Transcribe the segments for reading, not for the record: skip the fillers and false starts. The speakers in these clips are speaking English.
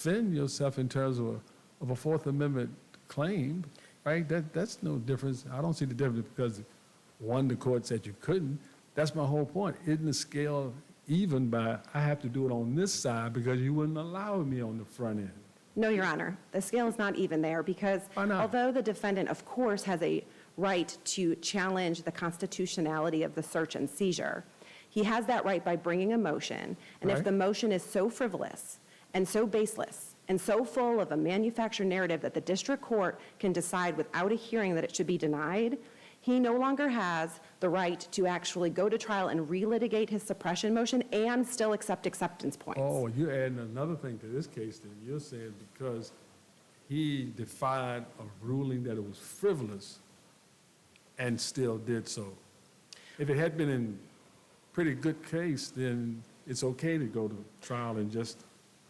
defend yourself in terms of a Fourth Amendment claim, right? That's no difference. I don't see the difference because one, the court said you couldn't. That's my whole point. Isn't the scale even by I have to do it on this side because you wouldn't allow me on the front end? No, Your Honor. The scale is not even there because although the defendant, of course, has a right to challenge the constitutionality of the search and seizure, he has that right by bringing a motion. And if the motion is so frivolous and so baseless and so full of a manufactured narrative that the district court can decide without a hearing that it should be denied, he no longer has the right to actually go to trial and relitigate his suppression motion and still accept acceptance points. Oh, you're adding another thing to this case then. You're saying because he defied a ruling that it was frivolous and still did so. If it had been in pretty good case, then it's okay to go to trial and just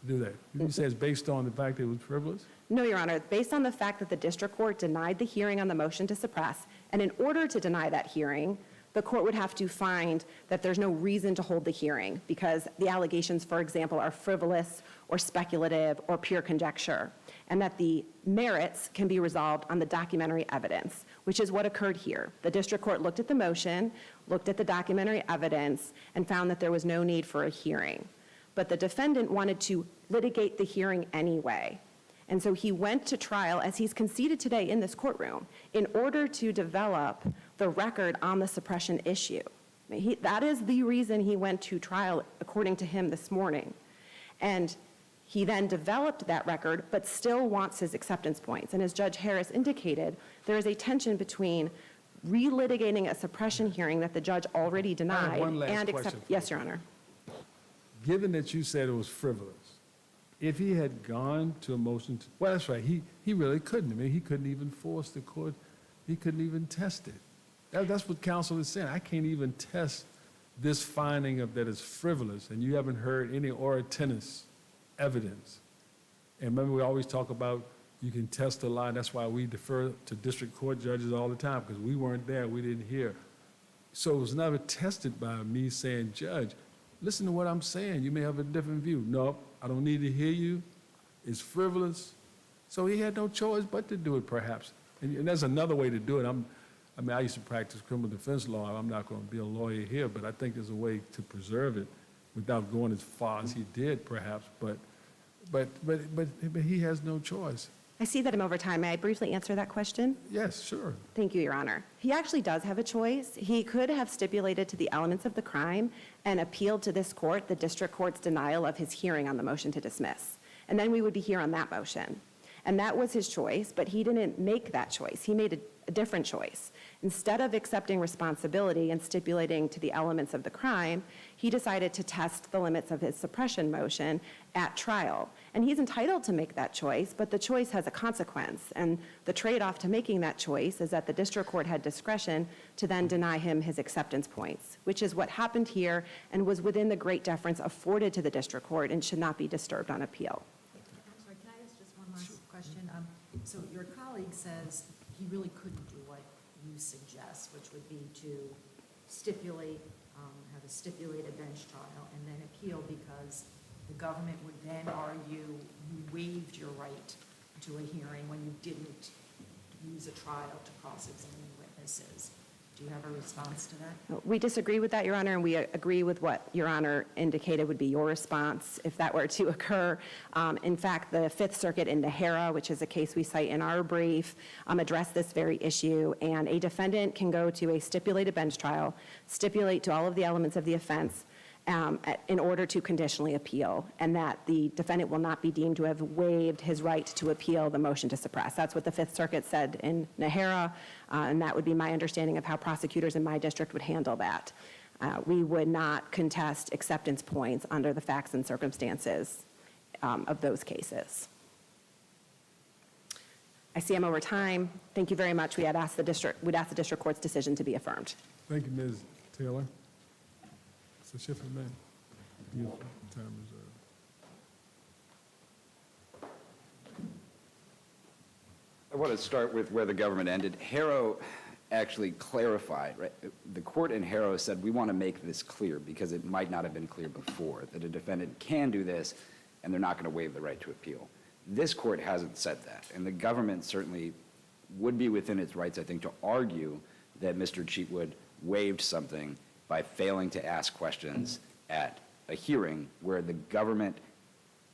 do that. You say it's based on the fact that it was frivolous? No, Your Honor. Based on the fact that the district court denied the hearing on the motion to suppress, and in order to deny that hearing, the court would have to find that there's no reason to hold the hearing because the allegations, for example, are frivolous or speculative or pure conjecture, and that the merits can be resolved on the documentary evidence, which is what occurred here. The district court looked at the motion, looked at the documentary evidence, and found that there was no need for a hearing. But the defendant wanted to litigate the hearing anyway. And so he went to trial, as he's conceded today in this courtroom, in order to develop the record on the suppression issue. That is the reason he went to trial, according to him this morning. And he then developed that record, but still wants his acceptance points. And as Judge Harris indicated, there is a tension between relitigating a suppression hearing that the judge already denied I have one last and question. Yes, Your Honor. Given that you said it was frivolous, if he had gone to a motion to, well, that's right, he really couldn't. I mean, he couldn't even force the court. He couldn't even test it. That's what counsel is saying. I can't even test this finding of that it's frivolous, and you haven't heard any ora tennis evidence. And remember, we always talk about you can test a lie. That's why we defer to district court judges all the time, because we weren't there, we didn't hear. So it was never tested by me saying, Judge, listen to what I'm saying. You may have a different view. No, I don't need to hear you. It's frivolous. So he had no choice but to do it, perhaps. And there's another way to do it. I used to practice criminal defense law. I'm not going to be a lawyer here, but I think there's a way to preserve it without going as far as he did, perhaps. But he has no choice. I see that I'm over time. May I briefly answer that question? Yes, sure. Thank you, Your Honor. He actually does have a choice. He could have stipulated to the elements of the crime and appealed to this court the district court's denial of his hearing on the motion to dismiss. And then we would be here on that motion. And that was his choice, but he didn't make that choice. He made a different choice. Instead of accepting responsibility and stipulating to the elements of the crime, he decided to test the limits of his suppression motion at trial. And he's entitled to make that choice, but the choice has a consequence. And the trade-off to making that choice is that the district court had discretion to then deny him his acceptance points, which is what happened here and was within the great deference afforded to the district court and should not be disturbed on appeal. I'm sorry, can I ask just one last question? So your colleague says he really couldn't do what you suggest, which would be to stipulate, have a stipulated bench trial and then appeal because the government would then argue you waived your right to a hearing when you didn't use a trial to cross-examine witnesses. Do you have a response to that? We disagree with that, Your Honor, and we agree with what Your Honor indicated would be your response if that were to occur. In fact, the Fifth Circuit in Nahara, which is a case we cite in our brief, addressed this very issue, and a defendant can go to a stipulated bench trial, stipulate to all of the elements of the offense, in order to conditionally appeal, and that the defendant will not be deemed to have waived his right to appeal the motion to suppress. That's what the Fifth Circuit said in Nahara, and that would be my understanding of how prosecutors in my district would handle that. We would not contest acceptance points under the facts and circumstances of those cases. I see I'm over time. Thank you very much. We'd ask the district court's decision to be affirmed. Thank you, Ms. Taylor. So Shifter, man, you time reserved. I want to start with where the government ended. Harrow actually clarified, right? The court in Harrow said, we want to make this clear because it might not have been clear before, that a defendant can do this and they're not going to waive the right to appeal. This court hasn't said that, and the government certainly would be within its rights, I think, to argue that Mr. Cheatwood waived something by failing to ask questions at a hearing where the government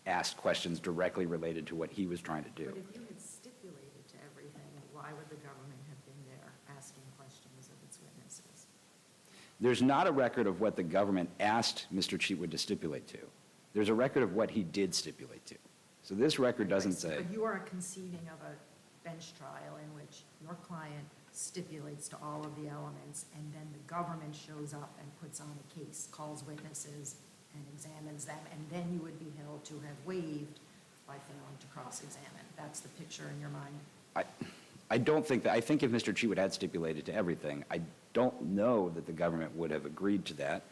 asked questions directly related to what he was trying to do. But if you had stipulated to everything, why would the government have been there asking questions of its witnesses? There's not a record of what the government asked Mr. Cheatwood to stipulate to. There's a record of what he did stipulate to. So this record doesn't say. But you are conceiving of a bench trial in which your client stipulates to all of the elements, and then the government shows up and puts on a case, calls witnesses, and examines them, and then you would be held to have waived by failing to cross-examine. That's the picture in your mind? I don't think that. I think if Mr. Cheatwood had stipulated to everything, I don't know that the government would have agreed to that.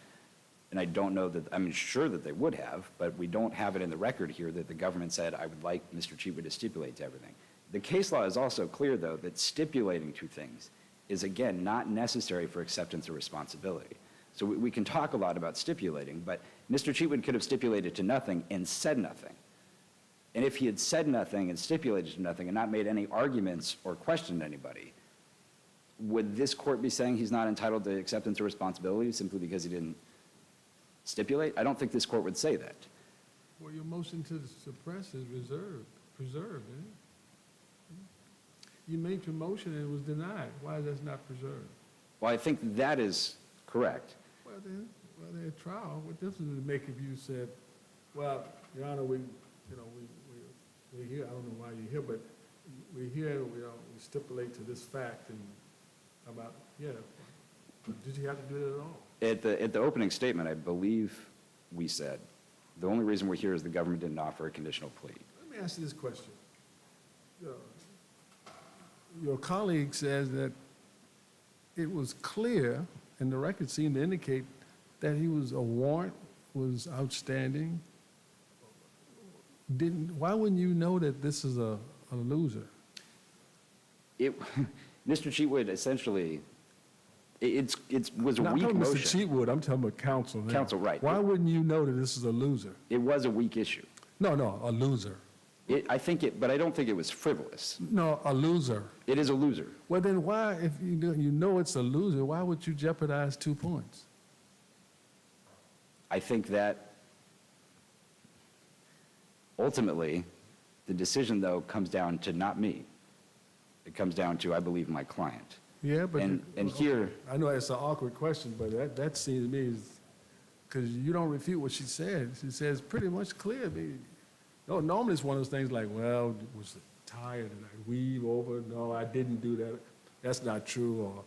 And I don't know that, I'm sure that they would have, but we don't have it in the record here that the government said, I would like Mr. Cheatwood to stipulate to everything. The case law is also clear, though, that stipulating to things is, again, not necessary for acceptance of responsibility. So we can talk a lot about stipulating, but Mr. Cheatwood could have stipulated to nothing and said nothing. And if he had said nothing and stipulated to nothing and not made any arguments or questioned anybody, would this court be saying he's not entitled to acceptance of responsibility simply because he didn't stipulate? I don't think this court would say that. Well, your motion to suppress is preserved, isn't it? You made your motion and it was denied. Why is that not preserved? Well, I think that is correct. Well, then at trial, what difference does it make if you said, well, Your Honor, we're here, I don't know why you're here, but we're here, we stipulate to this fact and about, yeah. But did you have to do that at all? At the opening statement, I believe we said, the only reason we're here is the government didn't offer a conditional plea. Let me ask you this question. Your colleague says that it was clear, and the record seemed to indicate that a warrant was outstanding. Why wouldn't you know that this is a loser? Mr. Cheatwood essentially, it was a Now, weak I'm talking motion. Mr. Cheatwood, I'm talking about counsel now. Counsel, right. Why wouldn't you know that this is a loser? It was a weak issue. No, a loser. But I don't think it was frivolous. No, a loser. It is a loser. Well, then why, if you know it's a loser, why would you jeopardize 2 points? I think that ultimately, the decision, though, comes down to not me. It comes down to, I believe, my client. Yeah, but. And here, I know it's an awkward question, but that seems to me because you don't refute what she said. She says pretty much clear. No, normally it's one of those things like, well, was tired and I weave over. No, I didn't do that. That's not true. Or,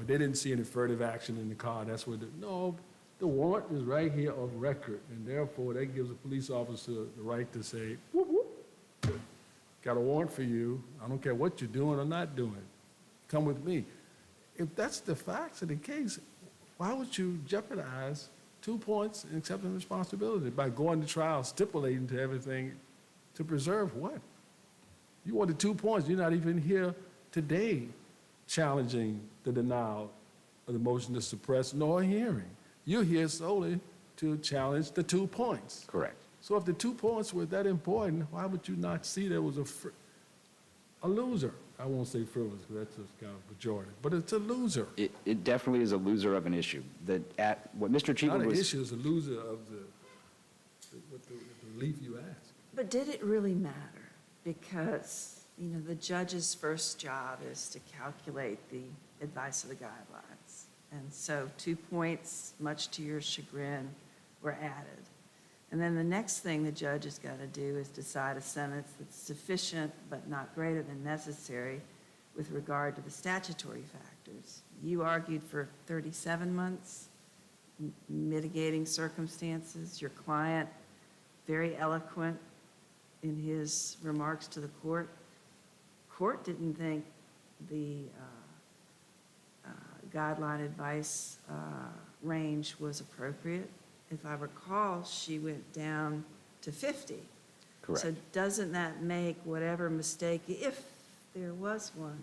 they didn't see any furtive action in the car. That's what. No, the warrant is right here on record, and therefore that gives a police officer the right to say, whoop, whoop, got a warrant for you. I don't care what you're doing or not doing. Come with me. If that's the facts of the case, why would you jeopardize 2 points in accepting responsibility by going to trial, stipulating to everything to preserve what? You wanted 2 points. You're not even here today challenging the denial of the motion to suppress nor a hearing. You're here solely to challenge the 2 points. correct. So if the 2 points were that important, why would you not see there was a loser? I won't say frivolous because that's just kind of pejorative, but it's a loser. It definitely is a loser of an issue. What Mr. Not Cheatwood an was. issue, it's a loser of the relief you asked. But did it really matter? Because, the judge's first job is to calculate the advice of the guidelines. And so 2 points, much to your chagrin, were added. And then the next thing the judge has got to do is decide a sentence that's sufficient but not greater than necessary with regard to the statutory factors. You argued for 37 months, mitigating circumstances. Your client, very eloquent in his remarks to the court. Court didn't think the guideline advice range was appropriate. If I recall, she went down to 50. Correct. So doesn't that make whatever mistake, if there was one,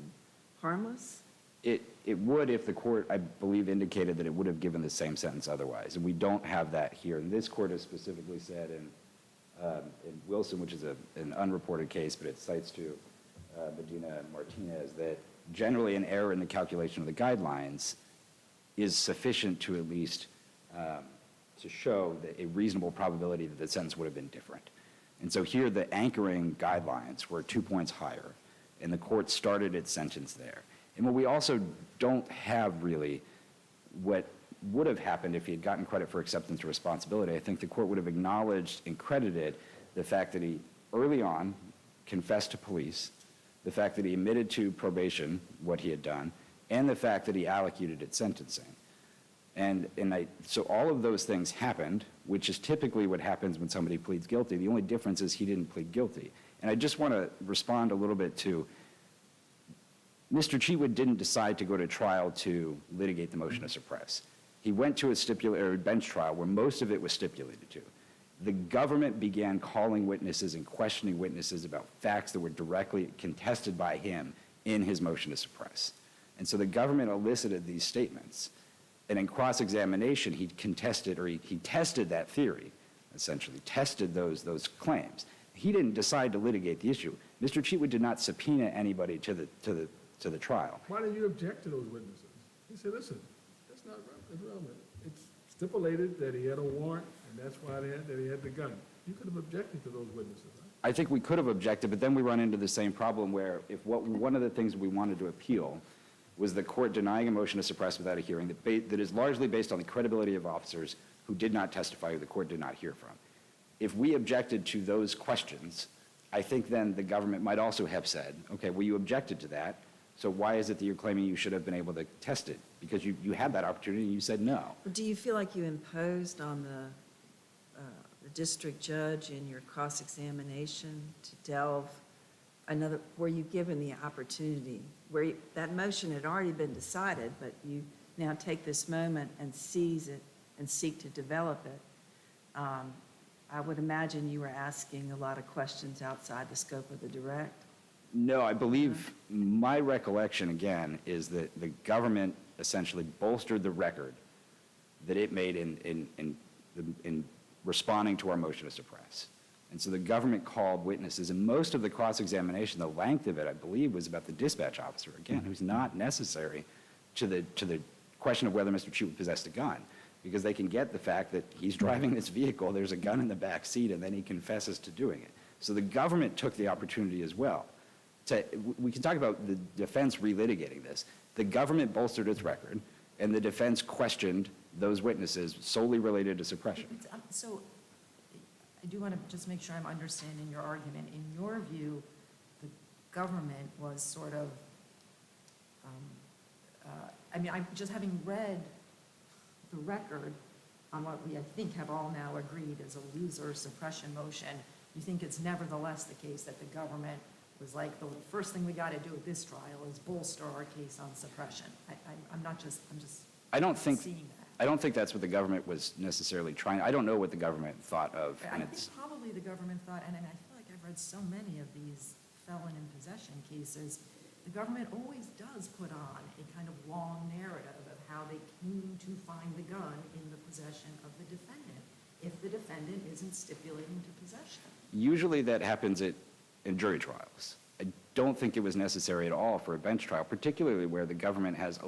harmless? It would if the court, I believe, indicated that it would have given the same sentence otherwise. And we don't have that here. And this court has specifically said in in Wilson, which is an unreported case, but it cites to Medina and Martinez, that generally an error in the calculation of the guidelines is sufficient to at least to show that a reasonable probability that the sentence would have been different. And so here the anchoring guidelines were 2 points higher, and the court started its sentence there. And what we also don't have really, what would have happened if he had gotten credit for acceptance of responsibility, I think the court would have acknowledged and credited the fact that he early on confessed to police, the fact that he admitted to probation what he had done, and the fact that he allocated at sentencing. So all of those things happened, which is typically what happens when somebody pleads guilty. The only difference is he didn't plead guilty. And I just want to respond a little bit to Mr. Cheatwood didn't decide to go to trial to litigate the motion to suppress. He went to a bench trial where most of it was stipulated to. The government began calling witnesses and questioning witnesses about facts that were directly contested by him in his motion to suppress. And so the government elicited these statements. And in cross-examination, he contested, or he tested that theory, essentially, tested those claims. He didn't decide to litigate the issue. Mr. Cheatwood did not subpoena anybody to the trial. Why did you object to those witnesses? He said, listen, that's not relevant. It's stipulated that he had a warrant, and that's why that he had the gun. You could have objected to those witnesses, right? I think we could have objected, but then we run into the same problem where if one of the things we wanted to appeal was the court denying a motion to suppress without a hearing that is largely based on the credibility of officers who did not testify, who the court did not hear from. If we objected to those questions, I think then the government might also have said, okay, well, you objected to that, so why is it that you're claiming you should have been able to test it? Because you had that opportunity and you said no. Do you feel like you imposed on the district judge in your cross-examination to delve were you given the opportunity, where that motion had already been decided, but you now take this moment and seize it and seek to develop it? I would imagine you were asking a lot of questions outside the scope of the direct. No, I believe my recollection, again, is that the government essentially bolstered the record that it made in responding to our motion to suppress. And so the government called witnesses, and most of the cross-examination, the length of it, I believe, was about the dispatch officer, again, who's not necessary to the question of whether Mr. Cheatwood possessed a gun, because they can get the fact that he's driving this vehicle, there's a gun in the back seat, and then he confesses to doing it. So the government took the opportunity as well. We can talk about the defense relitigating this. The government bolstered its record, and the defense questioned those witnesses solely related to suppression. So I do want to just make sure I'm understanding your argument. In your view, the government was sort of, I'm just having read the record on what we, I think, have all now agreed is a loser suppression motion. You think it's nevertheless the case that the government was like, the first thing we got to do at this trial is bolster our case on suppression. I'm just I don't think seeing that. I don't think that's what the government was necessarily trying. I don't know what the government thought of. I think probably the government thought, and I feel like I've read so many of these felon in possession cases, the government always does put on a kind of long narrative of how they came to find the gun in the possession of the defendant, if the defendant isn't stipulating to possession. Usually that happens in jury trials. I don't think it was necessary at all for a bench trial, particularly where the government has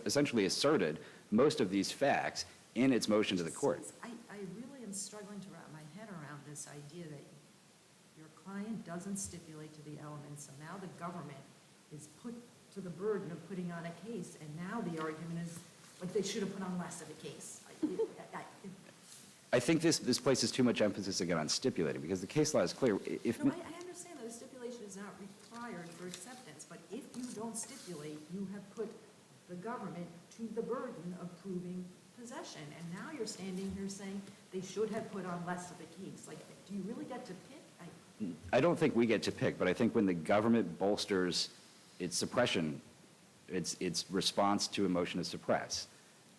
essentially asserted most of these facts in its motion to the court. I really am struggling to wrap my head around this idea that your client doesn't stipulate to the elements, so now the government is put to the burden of putting on a case, and now the argument is, like, they should have put on less of a case. I think this places too much emphasis again on stipulating, because the case law is clear. No, I understand that a stipulation is not required for acceptance, but if you don't stipulate, you have put the government to the burden of proving possession. And now you're standing here saying they should have put on less of a case. Like, do you really get to pick? I don't think we get to pick, but I think when the government bolsters its suppression, its response to a motion to suppress,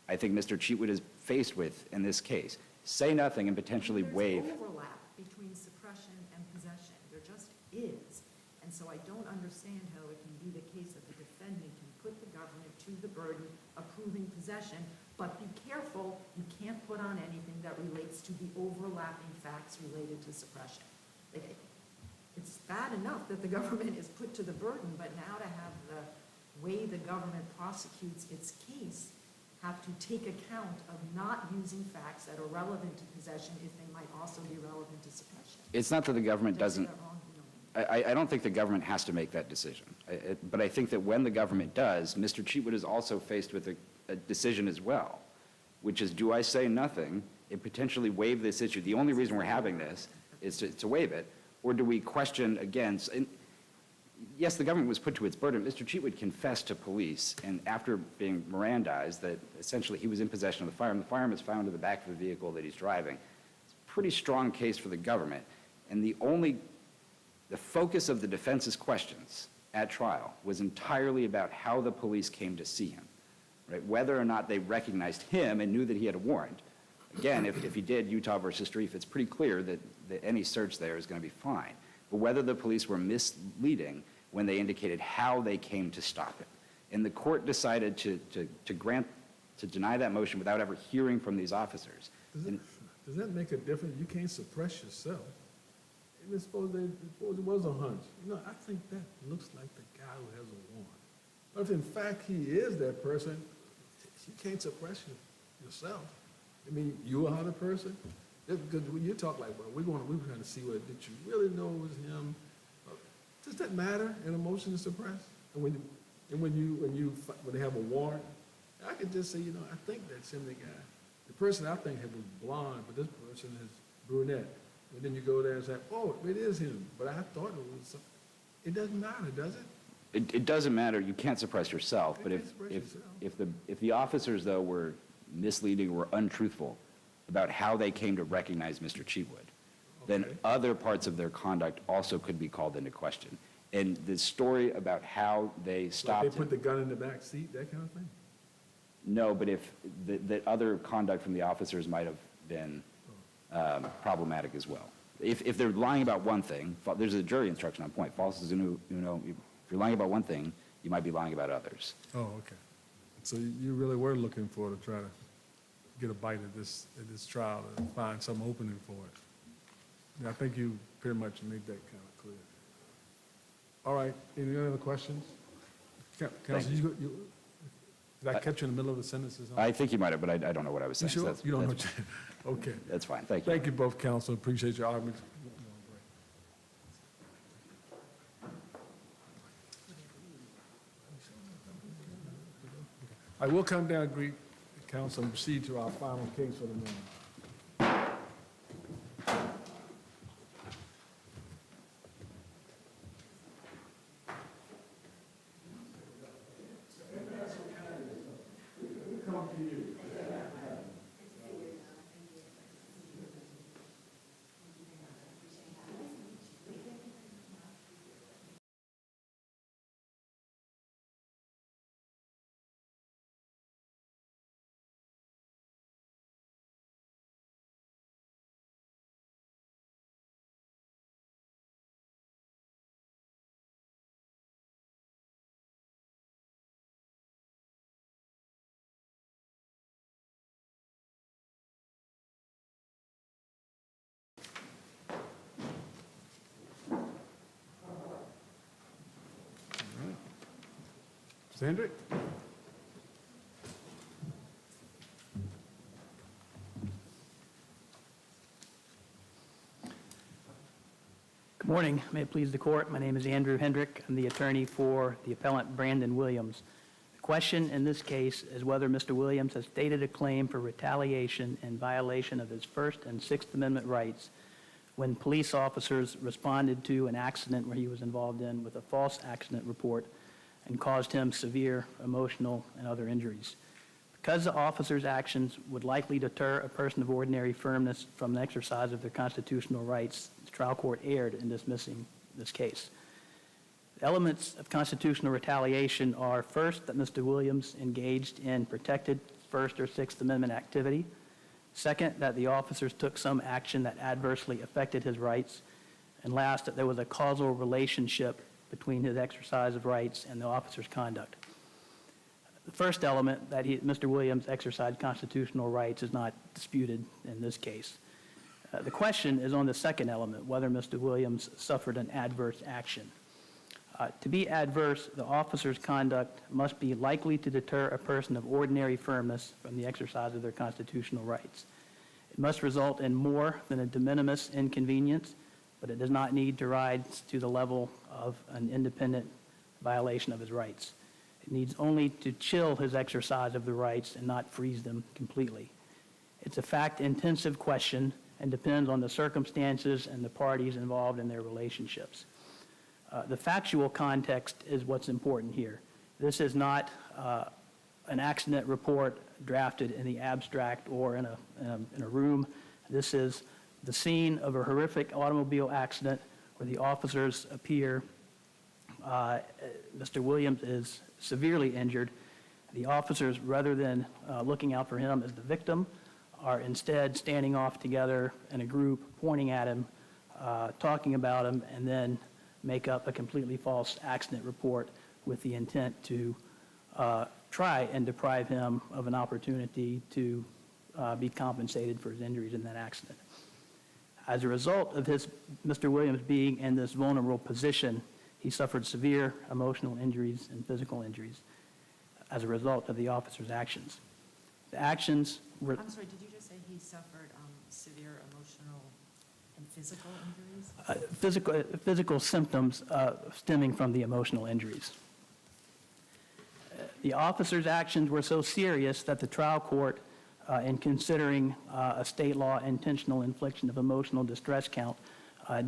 I think Mr. Cheatwood is faced with, in this case, say nothing and potentially waive. There's overlap between suppression and possession. There just is. And so I don't understand how it can be the case that the defendant can put the government to the burden of proving possession but be careful, you can't put on anything that relates to the overlapping facts related to suppression. Like, it's bad enough that the government is put to the burden, but now to have the way the government prosecutes its case have to take account of not using facts that are relevant to possession if they might also be relevant to suppression. It's not that the government Did I say doesn't, that wrong? You know. I don't think the government has to make that decision. But I think that when the government does, Mr. Cheatwood is also faced with a decision as well, which is, do I say nothing and potentially waive this issue? The only reason we're having this is to waive it, or do we question against, and yes, the government was put to its burden. Mr. Cheatwood confessed to police, and after being Mirandized, that essentially he was in possession of the firearm. The firearm is found in the back of the vehicle that he's driving. It's a pretty strong case for the government, and the focus of the defense's questions at trial was entirely about how the police came to see him, right? Whether or not they recognized him and knew that he had a warrant. Again, if he did, Utah versus Streif, it's pretty clear that any search there is going to be fine. But whether the police were misleading when they indicated how they came to stop it. And the court decided to deny that motion without ever hearing from these officers. Does that make a difference? You can't suppress yourself. And suppose it was a hunch. You know, I think that looks like the guy who has a warrant. But if in fact he is that person, you can't suppress yourself. I mean, you are the person. Because when you talk like, well, we're trying to see did you really know it was him? Does that matter in a motion to suppress? And when they have a warrant, I can just say, I think that's him, the guy. The person I think was blonde, but this person is brunette. And then you go there and say, oh, it is him. But I thought it was something. It doesn't matter, does it? It doesn't matter. You can't suppress yourself. But if the officers, though, were misleading or untruthful about how they came to recognize Mr. Cheatwood, then other parts of their conduct also could be called into question. And the story about how they stopped Like they put him, the gun in the back seat, that kind of thing? no, but if the other conduct from the officers might have been problematic as well. If they're lying about one thing, there's a jury instruction on point. False is, if you're lying about one thing, you might be lying about others. Oh, okay. So you really were looking to try to get a bite at this trial and find some opening for it. And I think you pretty much made that kind of clear. All right, any other questions? Counsel, did I catch you in the middle of the sentences? I think you might have, but I don't know what I was You saying. sure? So You don't know? that's- Okay. That's fine. Thank you. Thank you both, counsel. Appreciate your arguments. I will come down, greet counsel, and proceed to our final case for the morning. Mr. Hendrick? Good morning. May it please the court. My name is Andrew Hendrick. I'm the attorney for the appellant Brandon Williams. The question in this case is whether Mr. Williams has stated a claim for retaliation in violation of his First and Sixth Amendment rights when police officers responded to an accident where he was involved in with a false accident report and caused him severe emotional and other injuries. Because the officers' actions would likely deter a person of ordinary firmness from the exercise of their constitutional rights, the trial court erred in dismissing this case. The elements of constitutional retaliation are, first, that Mr. Williams engaged in protected First or Sixth Amendment activity. Second, that the officers took some action that adversely affected his rights. And last, that there was a causal relationship between his exercise of rights and the officer's conduct. The first element, that Mr. Williams exercised constitutional rights, is not disputed in this case. The question is on the second element, whether Mr. Williams suffered an adverse action. To be adverse, the officer's conduct must be likely to deter a person of ordinary firmness from the exercise of their constitutional rights. It must result in more than a de minimis inconvenience, but it does not need to rise to the level of an independent violation of his rights. It needs only to chill his exercise of the rights and not freeze them completely. It's a fact-intensive question and depends on the circumstances and the parties involved in their relationships. The factual context is what's important here. This is not an accident report drafted in the abstract or in a room. This is the scene of a horrific automobile accident where the officers appear. Mr. Williams is severely injured. The officers, rather than looking out for him as the victim, are instead standing off together in a group, pointing at him, talking about him, and then make up a completely false accident report with the intent to try and deprive him of an opportunity to be compensated for his injuries in that accident. As a result of Mr. Williams being in this vulnerable position, he suffered severe emotional injuries and physical injuries as a result of the officer's actions. The actions were... I'm sorry, did you just say he suffered severe emotional and physical injuries? Physical symptoms stemming from the emotional injuries. The officer's actions were so serious that the trial court, in considering a state law intentional infliction of emotional distress count,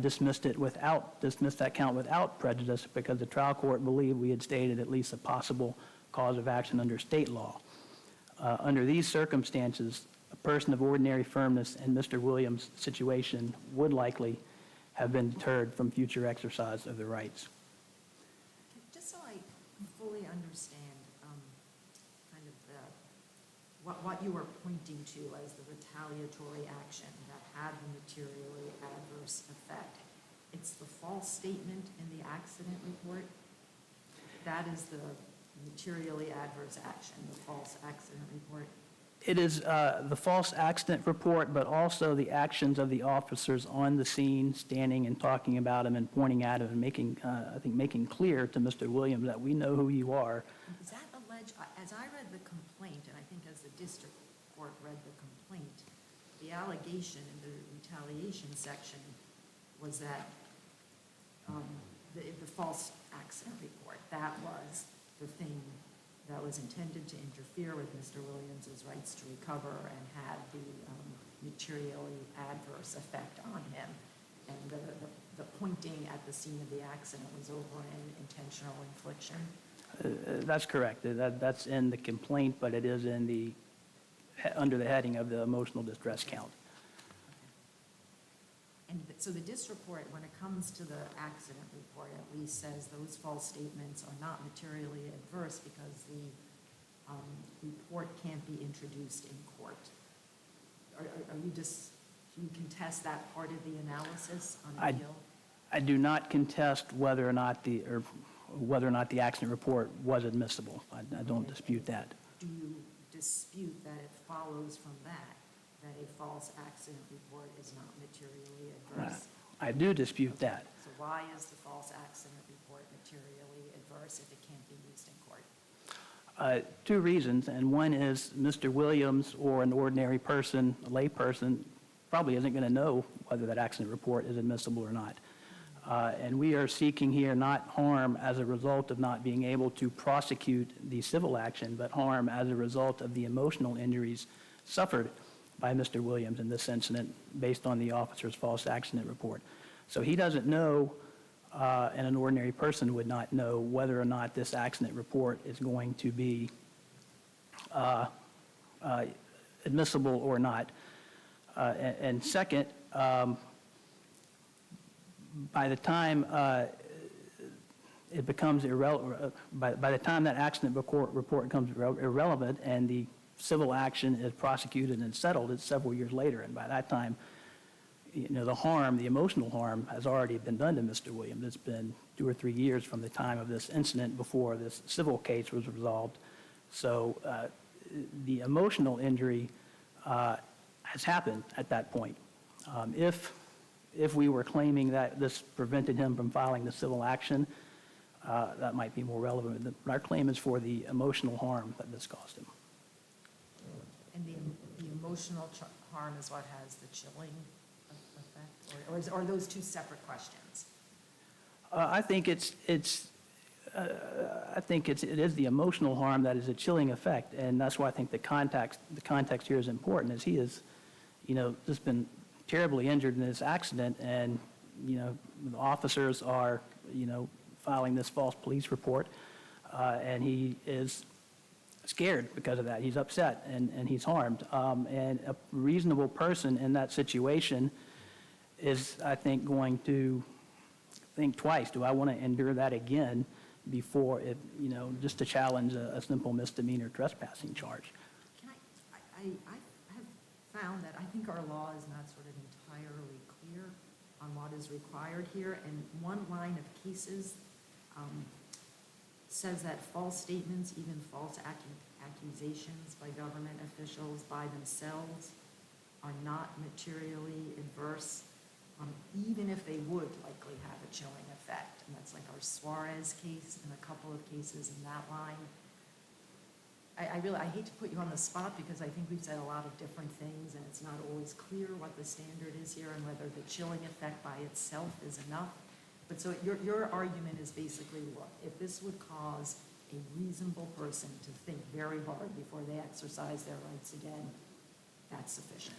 dismissed that count without prejudice because the trial court believed we had stated at least a possible cause of action under state law. Under these circumstances, a person of ordinary firmness in Mr. Williams' situation would likely have been deterred from future exercise of their rights. Just so I fully understand kind of what you were pointing to as the retaliatory action that had the materially adverse effect, it's the false statement in the accident report? That is the materially adverse action, the false accident report? It is the false accident report, but also the actions of the officers on the scene, standing and talking about him and pointing at him and making clear to Mr. Williams that we know who you are. Is that alleged, as I read the complaint, and I think as the district court read the complaint, the allegation in the retaliation section was that the false accident report, that was the thing that was intended to interfere with Mr. Williams's rights to recover and had the materially adverse effect on him. And the pointing at the scene of the accident was over an intentional infliction? That's correct. That's in the complaint, but it is under the heading of the emotional distress count. And so the district court, when it comes to the accident report, at least says those false statements are not materially adverse because the report can't be introduced in court. Do you contest that part of the analysis on appeal? I do not contest whether or not the accident report was admissible. I don't dispute that. Do you dispute that it follows from that a false accident report is not materially adverse? I do dispute that. So why is the false accident report materially adverse if it can't be used in court? Two reasons, and one is Mr. Williams or an ordinary person, a lay person, probably isn't going to know whether that accident report is admissible or not. And we are seeking here not harm as a result of not being able to prosecute the civil action, but harm as a result of the emotional injuries suffered by Mr. Williams in this incident based on the officer's false accident report. So he doesn't know, and an ordinary person would not know whether or not this accident report is going to be admissible or not. And second, by the time it becomes irrelevant, by the time that accident report becomes irrelevant and the civil action is prosecuted and settled, it's several years later. And by that time, the emotional harm has already been done to Mr. Williams. It's been 2 or 3 years from the time of this incident before this civil case was resolved. So the emotional injury has happened at that point. If we were claiming that this prevented him from filing the civil action, that might be more relevant. But our claim is for the emotional harm that this caused him. And the emotional harm is what has the chilling effect? Or are those two separate questions? I think it is the emotional harm that is a chilling effect, and that's why I think the context here is important, as he is, just been terribly injured in this accident, and, the officers are, filing this false police report, and he is scared because of that. He's upset, and he's harmed. And a reasonable person in that situation is, I think, going to think twice. Do I want to endure that again before it, just to challenge a simple misdemeanor trespassing charge? Can I have found that I think our law is not sort of entirely clear on what is required here. And one line of cases says that false statements, even false accusations by government officials by themselves are not materially adverse, even if they would likely have a chilling effect. And that's like our Suarez case and a couple of cases in that line. I hate to put you on the spot because I think we've said a lot of different things and it's not always clear what the standard is here and whether the chilling effect by itself is enough. But so your argument is basically, look, if this would cause a reasonable person to think very hard before they exercise their rights again, that's sufficient.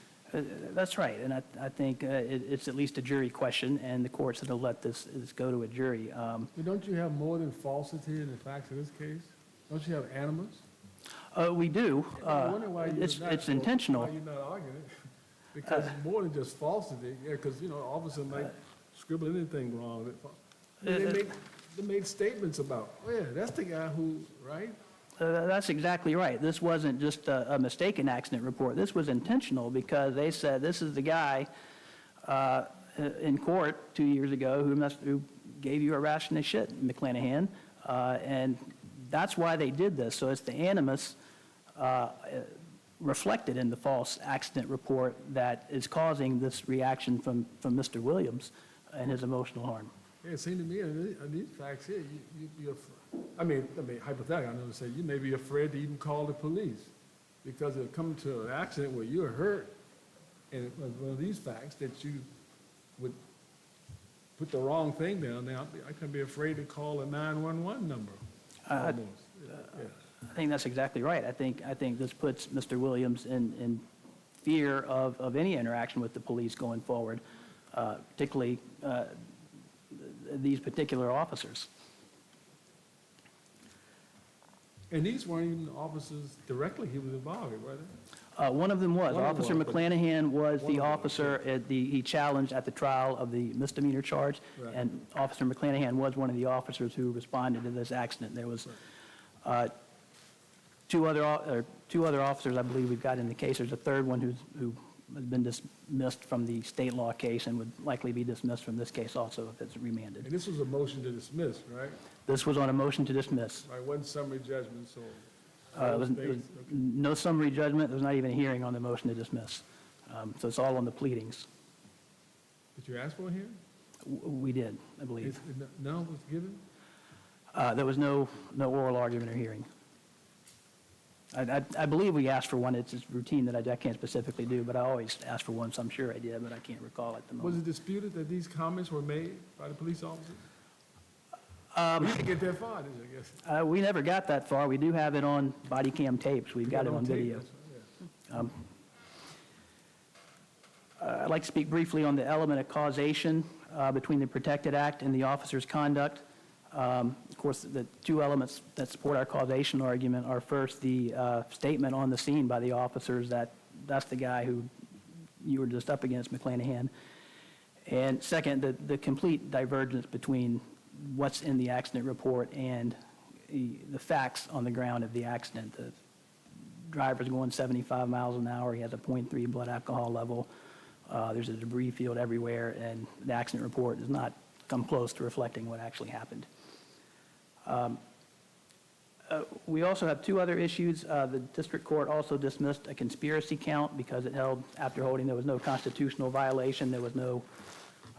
That's right, and I think it's at least a jury question, and the courts have let this go to a jury. But don't you have more than falsity in the facts of this case? Don't you have animus? We do. I wonder why you're It's not- intentional. Why you're not arguing it? Because more than just falsity, because, officer might scribble anything wrong. They made statements about, oh yeah, that's the guy who, right? That's exactly right. This wasn't just a mistaken accident report. This was intentional because they said this is the guy in court 2 years ago who gave you a ration of shit, McClanahan, and that's why they did this. So it's the animus reflected in the false accident report that is causing this reaction from Mr. Williams and his emotional harm. Yeah, it seemed to me, in these facts here, I mean, hypothetically, I know to say, you may be afraid to even call the police because it'll come to an accident where you're hurt, and one of these facts that you would put the wrong thing down. Now, I can be afraid to call a 911 number. Almost. Yeah. I think that's exactly right. I think this puts Mr. Williams in fear of any interaction with the police going forward, particularly these particular officers. And these weren't even officers directly he was involved with, were they? One of them was. One of them Officer was, but- McClanahan was One the of them, officer he challenged at the trial of the misdemeanor charge, Right. and Officer McClanahan was one of the officers who responded to this accident. There was two other officers, I believe, we've got in the case. There's a third one who has been dismissed from the state law case and would likely be dismissed from this case also if it's remanded. And this was a motion to dismiss, right? This was on a motion to dismiss. Right, wasn't summary judgment, so. It was no summary judgment. There was not even a hearing on the motion to dismiss. So it's all on the pleadings. Did you ask for a hearing? We did, I believe. None was given? There was no oral argument or hearing. I believe we asked for one. It's just routine that I can't specifically do, but I always ask for one, so I'm sure I did, but I can't recall at the Was it moment. disputed that these comments were made by the police officers? You didn't get that far, did you, I guess? We never got that far. We do have it on body cam tapes. We've got it on tape, video. that's right, yeah. I'd like to speak briefly on the element of causation between the Protected Act and the officer's conduct. Of course, the two elements that support our causation argument are first the statement on the scene by the officers that that's the guy who you were just up against, McClanahan. And second, the complete divergence between what's in the accident report and the facts on the ground of the accident. The driver's going 75 miles an hour. He has a 0.3 blood alcohol level. There's a debris field everywhere, and the accident report does not come close to reflecting what actually happened. We also have two other issues. The district court also dismissed a conspiracy count because it held, after holding there was no constitutional violation, there was no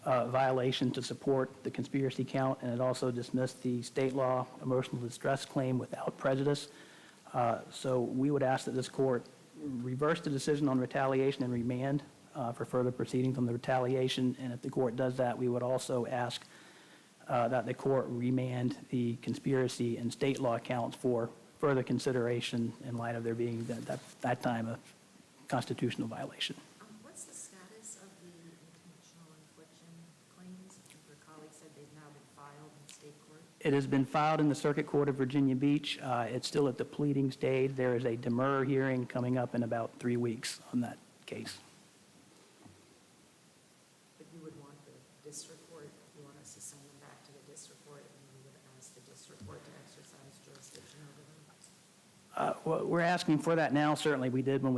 violation to support the conspiracy count, and it also dismissed the state law emotional distress claim without prejudice. So we would ask that this court reverse the decision on retaliation and remand for further proceedings on the retaliation, and if the court does that, we would also ask that the court remand the conspiracy and state law counts for further consideration in light of there being that time a constitutional violation. What's the status of the intentional infliction claims? Your colleague said they've now been filed in state court. It has been filed in the Circuit Court of Virginia Beach. It's still at the pleading stage. There is a demur hearing coming up in about 3 weeks on that case. But you would want the district court, you want us to send them back to the district court, and you would ask the district court to exercise jurisdiction over them? Well, we're asking for that now. Certainly, we did when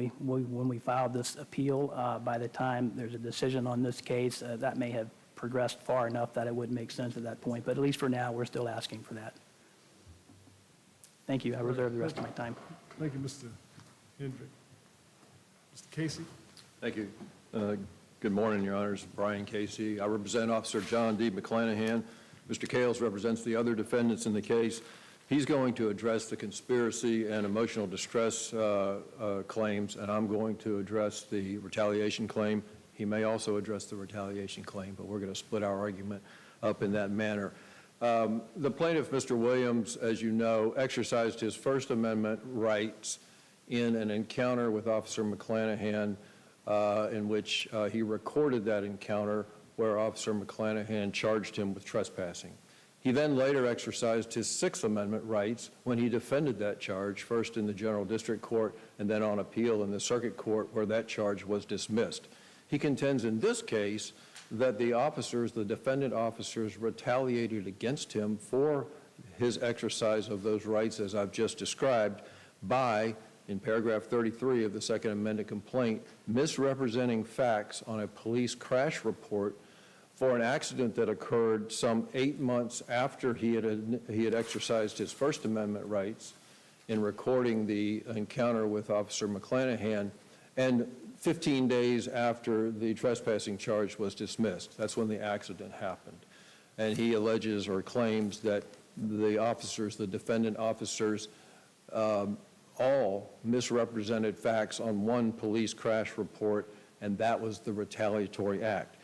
we filed this appeal. By the time there's a decision on this case, that may have progressed far enough that it wouldn't make sense at that point. But at least for now, we're still asking for that. Thank you. I reserve the rest of my time. Thank you, Mr. Hendrick. Mr. Casey? Thank you. Good morning, Your Honors. Brian Casey. I represent Officer John D. McClanahan. Mr. Kales represents the other defendants in the case. He's going to address the conspiracy and emotional distress claims, and I'm going to address the retaliation claim. He may also address the retaliation claim, but we're going to split our argument up in that manner. The plaintiff, Mr. Williams, as you know, exercised his First Amendment rights in an encounter with Officer McClanahan in which he recorded that encounter where Officer McClanahan charged him with trespassing. He then later exercised his Sixth Amendment rights when he defended that charge, first in the General District Court and then on appeal in the Circuit Court where that charge was dismissed. He contends in this case that the officers, the defendant officers, retaliated against him for his exercise of those rights as I've just described by, in paragraph 33 of the Second Amendment complaint, misrepresenting facts on a police crash report for an accident that occurred some 8 months after he had exercised his First Amendment rights in recording the encounter with Officer McClanahan, and 15 days after the trespassing charge was dismissed. That's when the accident happened. And he alleges or claims that the officers, the defendant officers, all misrepresented facts on one police crash report, and that was the retaliatory act.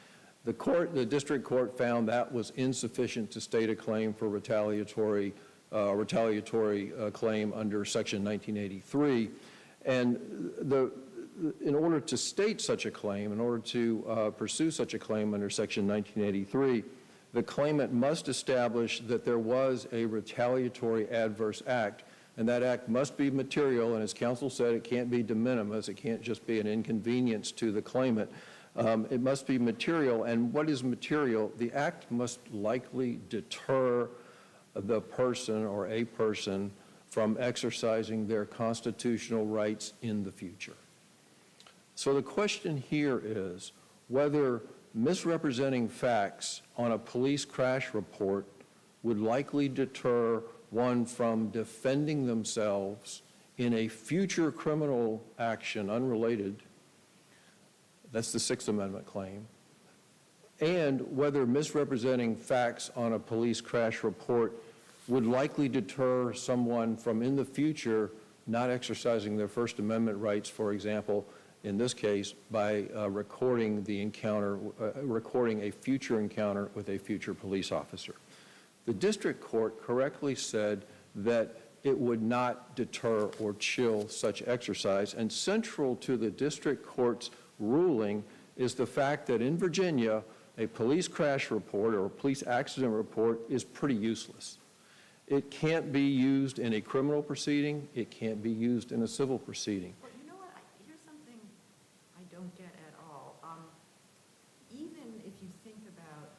The district court found that was insufficient to state a claim for retaliatory claim under Section 1983. And in order to state such a claim, in order to pursue such a claim under Section 1983, the claimant must establish that there was a retaliatory adverse act, and that act must be material, and as counsel said, it can't be de minimis, it can't just be an inconvenience to the claimant. It must be material, and what is material? The act must likely deter the person or a person from exercising their constitutional rights in the future. So the question here is whether misrepresenting facts on a police crash report would likely deter one from defending themselves in a future criminal action unrelated. That's the Sixth Amendment claim. And whether misrepresenting facts on a police crash report would likely deter someone from in the future not exercising their First Amendment rights, for example, in this case, by recording the encounter, recording a future encounter with a future police officer. The district court correctly said that it would not deter or chill such exercise, and central to the district court's ruling is the fact that in Virginia, a police crash report or a police accident report is pretty useless. It can't be used in a criminal proceeding. It can't be used in a civil proceeding. Well, you know what? Here's something I don't get at all. Even if you think about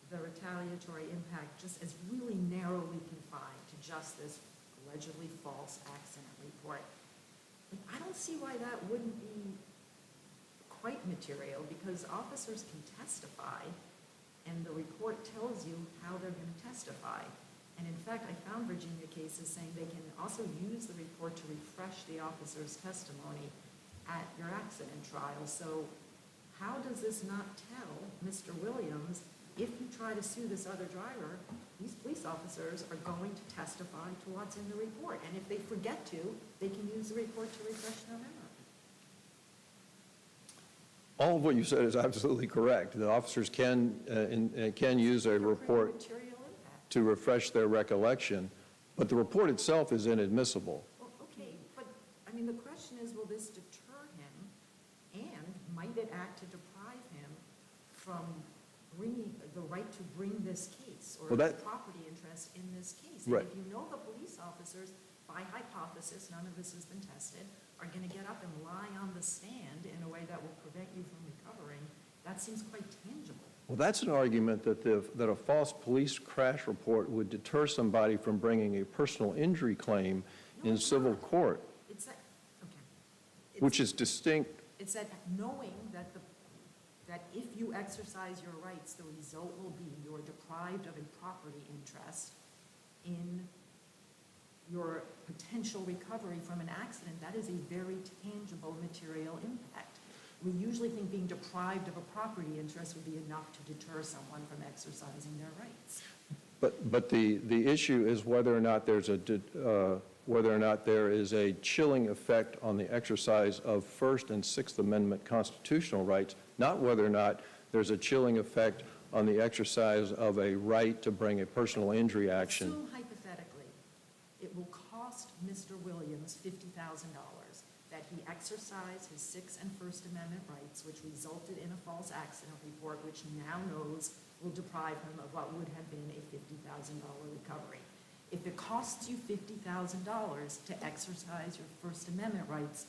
the retaliatory impact just as really narrowly confined to just this allegedly false accident report, I don't see why that wouldn't be quite material, because officers can testify and the report tells you how they're going to testify. And in fact, I found Virginia cases saying they can also use the report to refresh the officer's testimony at your accident trial. So how does this not tell Mr. Williams, if you try to sue this other driver, these police officers are going to testify to what's in the report? And if they forget to, they can use the report to refresh their memory. All of what you said is absolutely correct. The officers can use a report Material impact. to refresh their recollection, but the report itself is inadmissible. Well, okay, but, I mean, the question is, will this deter him? And might it act to deprive him from bringing, the right to bring this case or Well, the that- property interest in this case? Right. And if you know the police officers, by hypothesis, none of this has been tested, are going to get up and lie on the stand in a way that will prevent you from recovering, that seems quite tangible. Well, that's an argument that that a false police crash report would deter somebody from bringing a personal injury claim No, in it's civil not. court, It's that, okay. which is distinct. It's that knowing that that if you exercise your rights, the result will be you're deprived of a property interest in your potential recovery from an accident. That is a very tangible material impact. We usually think being deprived of a property interest would be enough to deter someone from exercising their rights. But the issue is whether or not there's whether or not there is a chilling effect on the exercise of First and Sixth Amendment constitutional rights, not whether or not there's a chilling effect on the exercise of a right to bring a personal injury action. Assume hypothetically, it will cost Mr. Williams $50,000 that he exercised his Sixth and First Amendment rights, which resulted in a false accident report, which now knows will deprive him of what would have been a $50,000 recovery. If it costs you $50,000 to exercise your First Amendment rights,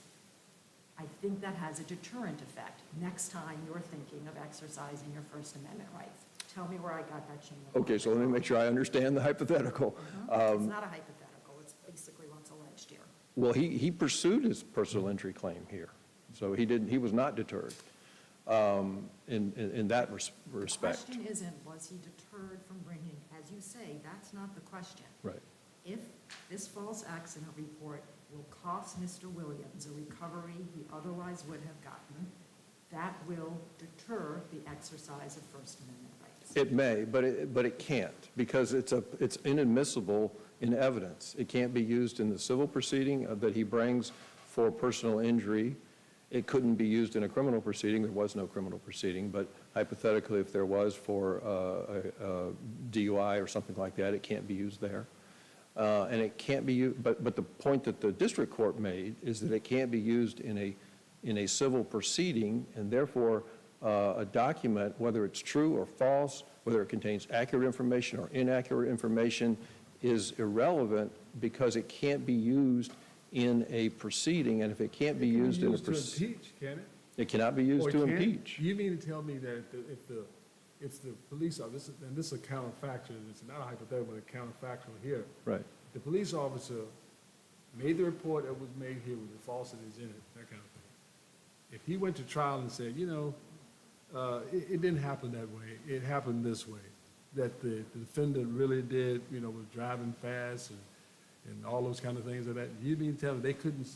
I think that has a deterrent effect next time you're thinking of exercising your First Amendment rights. Tell me where I got that chain of Okay, so let me make sure I understand the hypothetical. It's not a hypothetical, it's basically what's alleged here. Well, he pursued his personal injury claim here, so he was not deterred in that respect. The question isn't, was he deterred from bringing, as you say, that's not the question. Right. If this false accident report will cost Mr. Williams a recovery he otherwise would have gotten, that will deter the exercise of First Amendment rights. It may, but it can't, because it's inadmissible in evidence. It can't be used in the civil proceeding that he brings for personal injury. It couldn't be used in a criminal proceeding. There was no criminal proceeding, but hypothetically, if there was for a DUI or something like that, it can't be used there. And it can't be used, but the point that the district court made is that it can't be used in a civil proceeding, and therefore a document, whether it's true or false, whether it contains accurate information or inaccurate information, is irrelevant because it can't be used in a proceeding, and if it can't be used in a to proceeding, impeach, can it? it cannot be used Or to it can't? impeach. You mean to tell me that if the police officer, and this is a counterfactual, it's not a hypothetical, but a counterfactual here. Right. The police officer made the report that was made here with the falsities in it, that kind of thing. If he went to trial and said, it didn't happen that way, it happened this way, that the defendant really did, was driving fast and all those kind of things like that, you mean to tell me they couldn't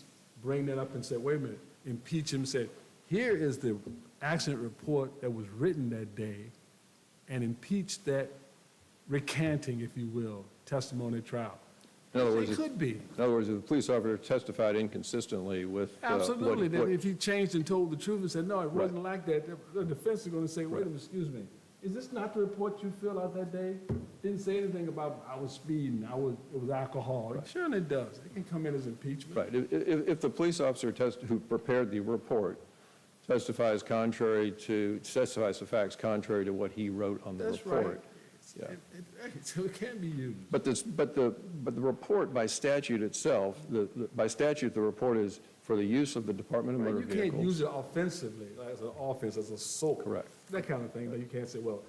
bring that up and say, wait a minute, impeach him, say, here is the accident report that was written that day, and impeach that recanting, if you will, testimony at trial? In other words, It could be. In other words, if the police officer testified inconsistently with Absolutely. what- Then if he changed and told the truth and said, no, it wasn't like that, the defense is going to say, wait a minute, excuse me, is this not the report you filled out that day? Didn't say anything about I was speeding, it was alcohol. Sure, it does. It can come in as impeachment. Right. If the police officer who prepared the report testifies the facts contrary to what he wrote on the That's report. right. Yeah. So it can be used. But the report by statute itself, by statute, the report is for the use of the Department of Right, Motor you can't use Vehicles. it offensively, like as an offense, as assault. Correct. That kind of thing, but you can't say, well,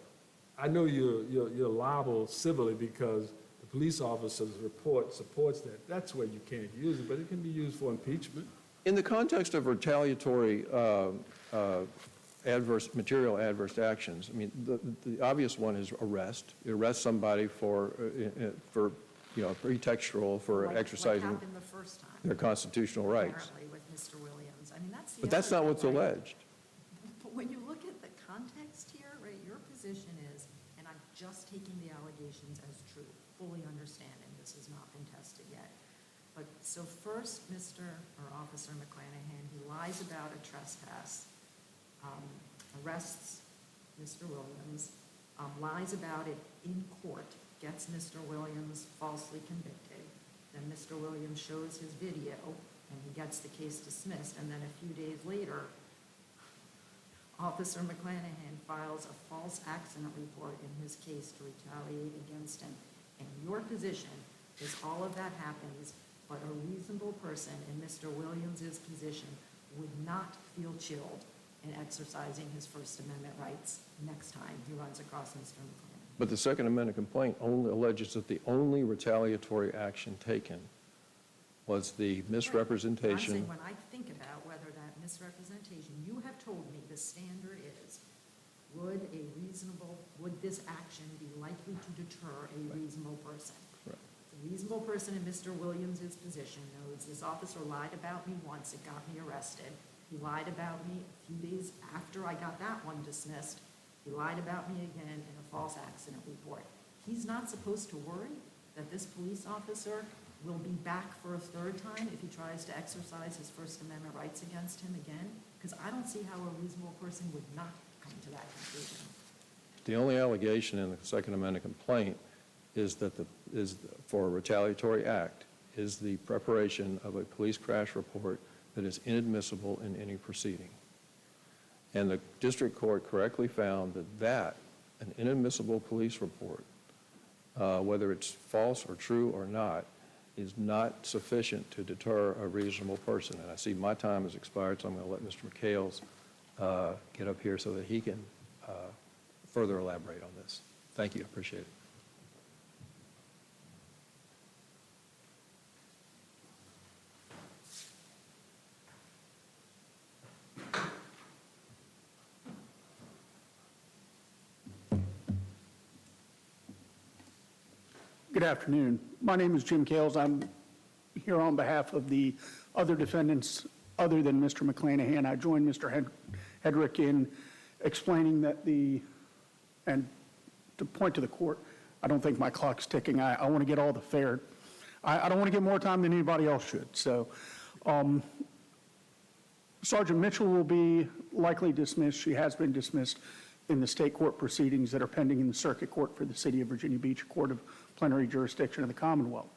I know you're liable civilly because the police officer's report supports that. That's where you can't use it, but it can be used for impeachment. In the context of retaliatory material adverse actions. I mean, the obvious one is arrest. You arrest somebody for pretextual for Like exercising happened the first time, their constitutional rights. apparently, with Mr. Williams. I mean, that's the But that's other not what's thing, right? alleged. But when you look at the context here, right, your position is, and I'm just taking the allegations as true, fully understanding this has not been tested yet. But, so first, Officer McClanahan, he lies about a trespass, arrests Mr. Williams, lies about it in court, gets Mr. Williams falsely convicted. Then Mr. Williams shows his video, and he gets the case dismissed. And then a few days later, Officer McClanahan files a false accident report in his case to retaliate against him. And your position is all of that happens, but a reasonable person in Mr. Williams's position would not feel chilled in exercising his First Amendment rights next time he runs across Mr. McClanahan. But the Second Amendment complaint only alleges that the only retaliatory action taken was the misrepresentation. I'm saying when I think about whether that misrepresentation, you have told me the standard is, would this action be likely to deter a reasonable person? Right. A reasonable person in Mr. Williams's position knows this officer lied about me once, it got me arrested. He lied about me a few days after I got that one dismissed. He lied about me again in a false accident report. He's not supposed to worry that this police officer will be back for a third time if he tries to exercise his First Amendment rights against him again? Because I don't see how a reasonable person would not come to that conclusion. The only allegation in the Second Amendment complaint is that for a retaliatory act is the preparation of a police crash report that is inadmissible in any proceeding. And the district court correctly found that an inadmissible police report, whether it's false or true or not, is not sufficient to deter a reasonable person. And I see my time has expired, so I'm going to let Mr. McHale's get up here so that he can further elaborate on this. Thank you, I appreciate it. Good afternoon. My name is Jim Kales. I'm here on behalf of the other defendants other than Mr. McClanahan. I joined Mr. Hedrick in explaining that and to point to the court, I don't think my clock's ticking. I want to get all the fair. I don't want to get more time than anybody else should. So Sergeant Mitchell will be likely dismissed. She has been dismissed in the state court proceedings that are pending in the circuit court for the City of Virginia Beach, Court of Plenary Jurisdiction of the Commonwealth.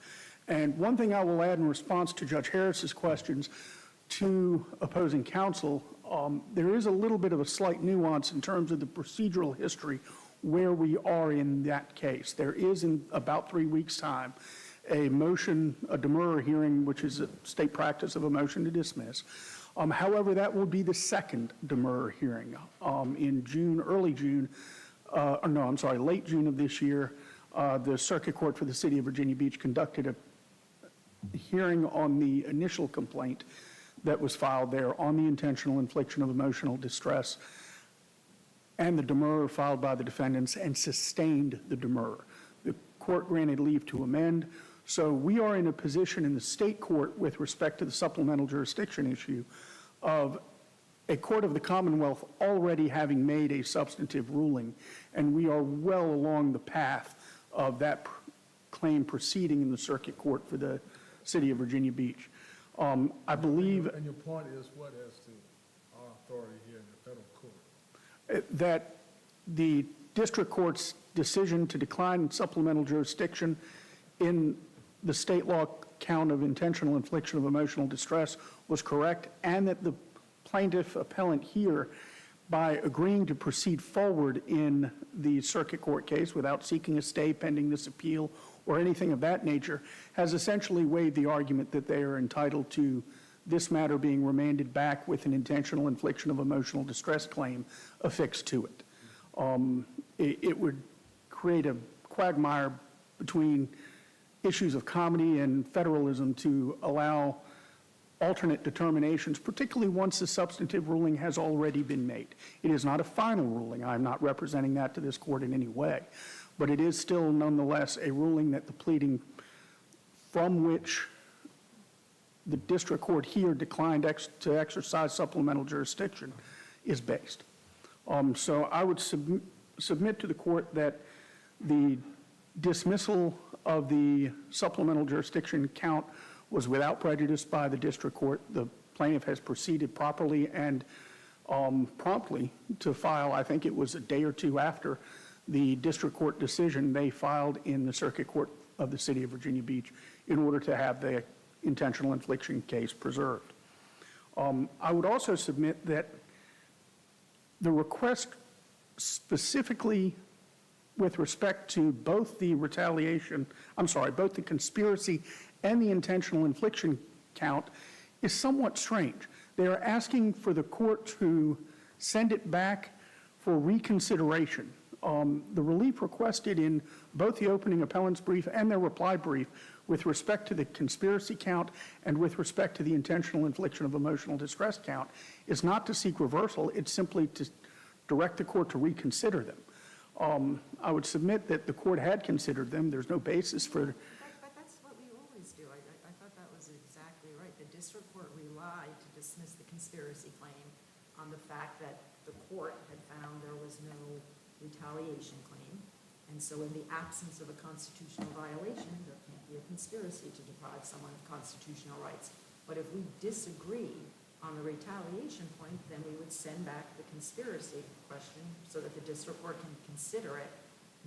And one thing I will add in response to Judge Harris's questions to opposing counsel, there is a little bit of a slight nuance in terms of the procedural history where we are in that case. There is, in about 3 weeks' time, a demurrer hearing, which is a state practice of a motion to dismiss. However, that will be the second demurrer hearing in June, late June of this year. The Circuit Court for the City of Virginia Beach conducted a hearing on the initial complaint that was filed there on the intentional infliction of emotional distress and the demurrer filed by the defendants and sustained the demurrer. The court granted leave to amend. So we are in a position in the state court with respect to the supplemental jurisdiction issue of a court of the Commonwealth already having made a substantive ruling, and we are well along the path of that claim proceeding in the circuit court for the City of Virginia Beach. I believe And your point is what as to our authority here in the federal court? that the district court's decision to decline supplemental jurisdiction in the state law count of intentional infliction of emotional distress was correct, and that the plaintiff appellant here, by agreeing to proceed forward in the circuit court case without seeking a stay pending this appeal or anything of that nature, has essentially waived the argument that they are entitled to this matter being remanded back with an intentional infliction of emotional distress claim affixed to it. It would create a quagmire between issues of comedy and federalism to allow alternate determinations, particularly once the substantive ruling has already been made. It is not a final ruling. I'm not representing that to this court in any way, but it is still nonetheless a ruling that the pleading from which the district court here declined to exercise supplemental jurisdiction is based. So I would submit to the court that the dismissal of the supplemental jurisdiction count was without prejudice by the district court. The plaintiff has proceeded properly and promptly to file, I think it was a day or two after the district court decision, they filed in the circuit court of the city of Virginia Beach in order to have the intentional infliction case preserved. I would also submit that the request specifically with respect to both the both the conspiracy and the intentional infliction count is somewhat strange. They are asking for the court to send it back for reconsideration. The relief requested in both the opening appellant's brief and their reply brief with respect to the conspiracy count and with respect to the intentional infliction of emotional distress count is not to seek reversal, it's simply to direct the court to reconsider them. I would submit that the court had considered them. There's no basis for. But that's what we always do. I thought that was exactly right. The district court relied to dismiss the conspiracy claim on the fact that the court had found there was no retaliation claim. And so in the absence of a constitutional violation, there can't be a conspiracy to deprive someone of constitutional rights. But if we disagree on the retaliation point, then we would send back the conspiracy question so that the district court can consider it,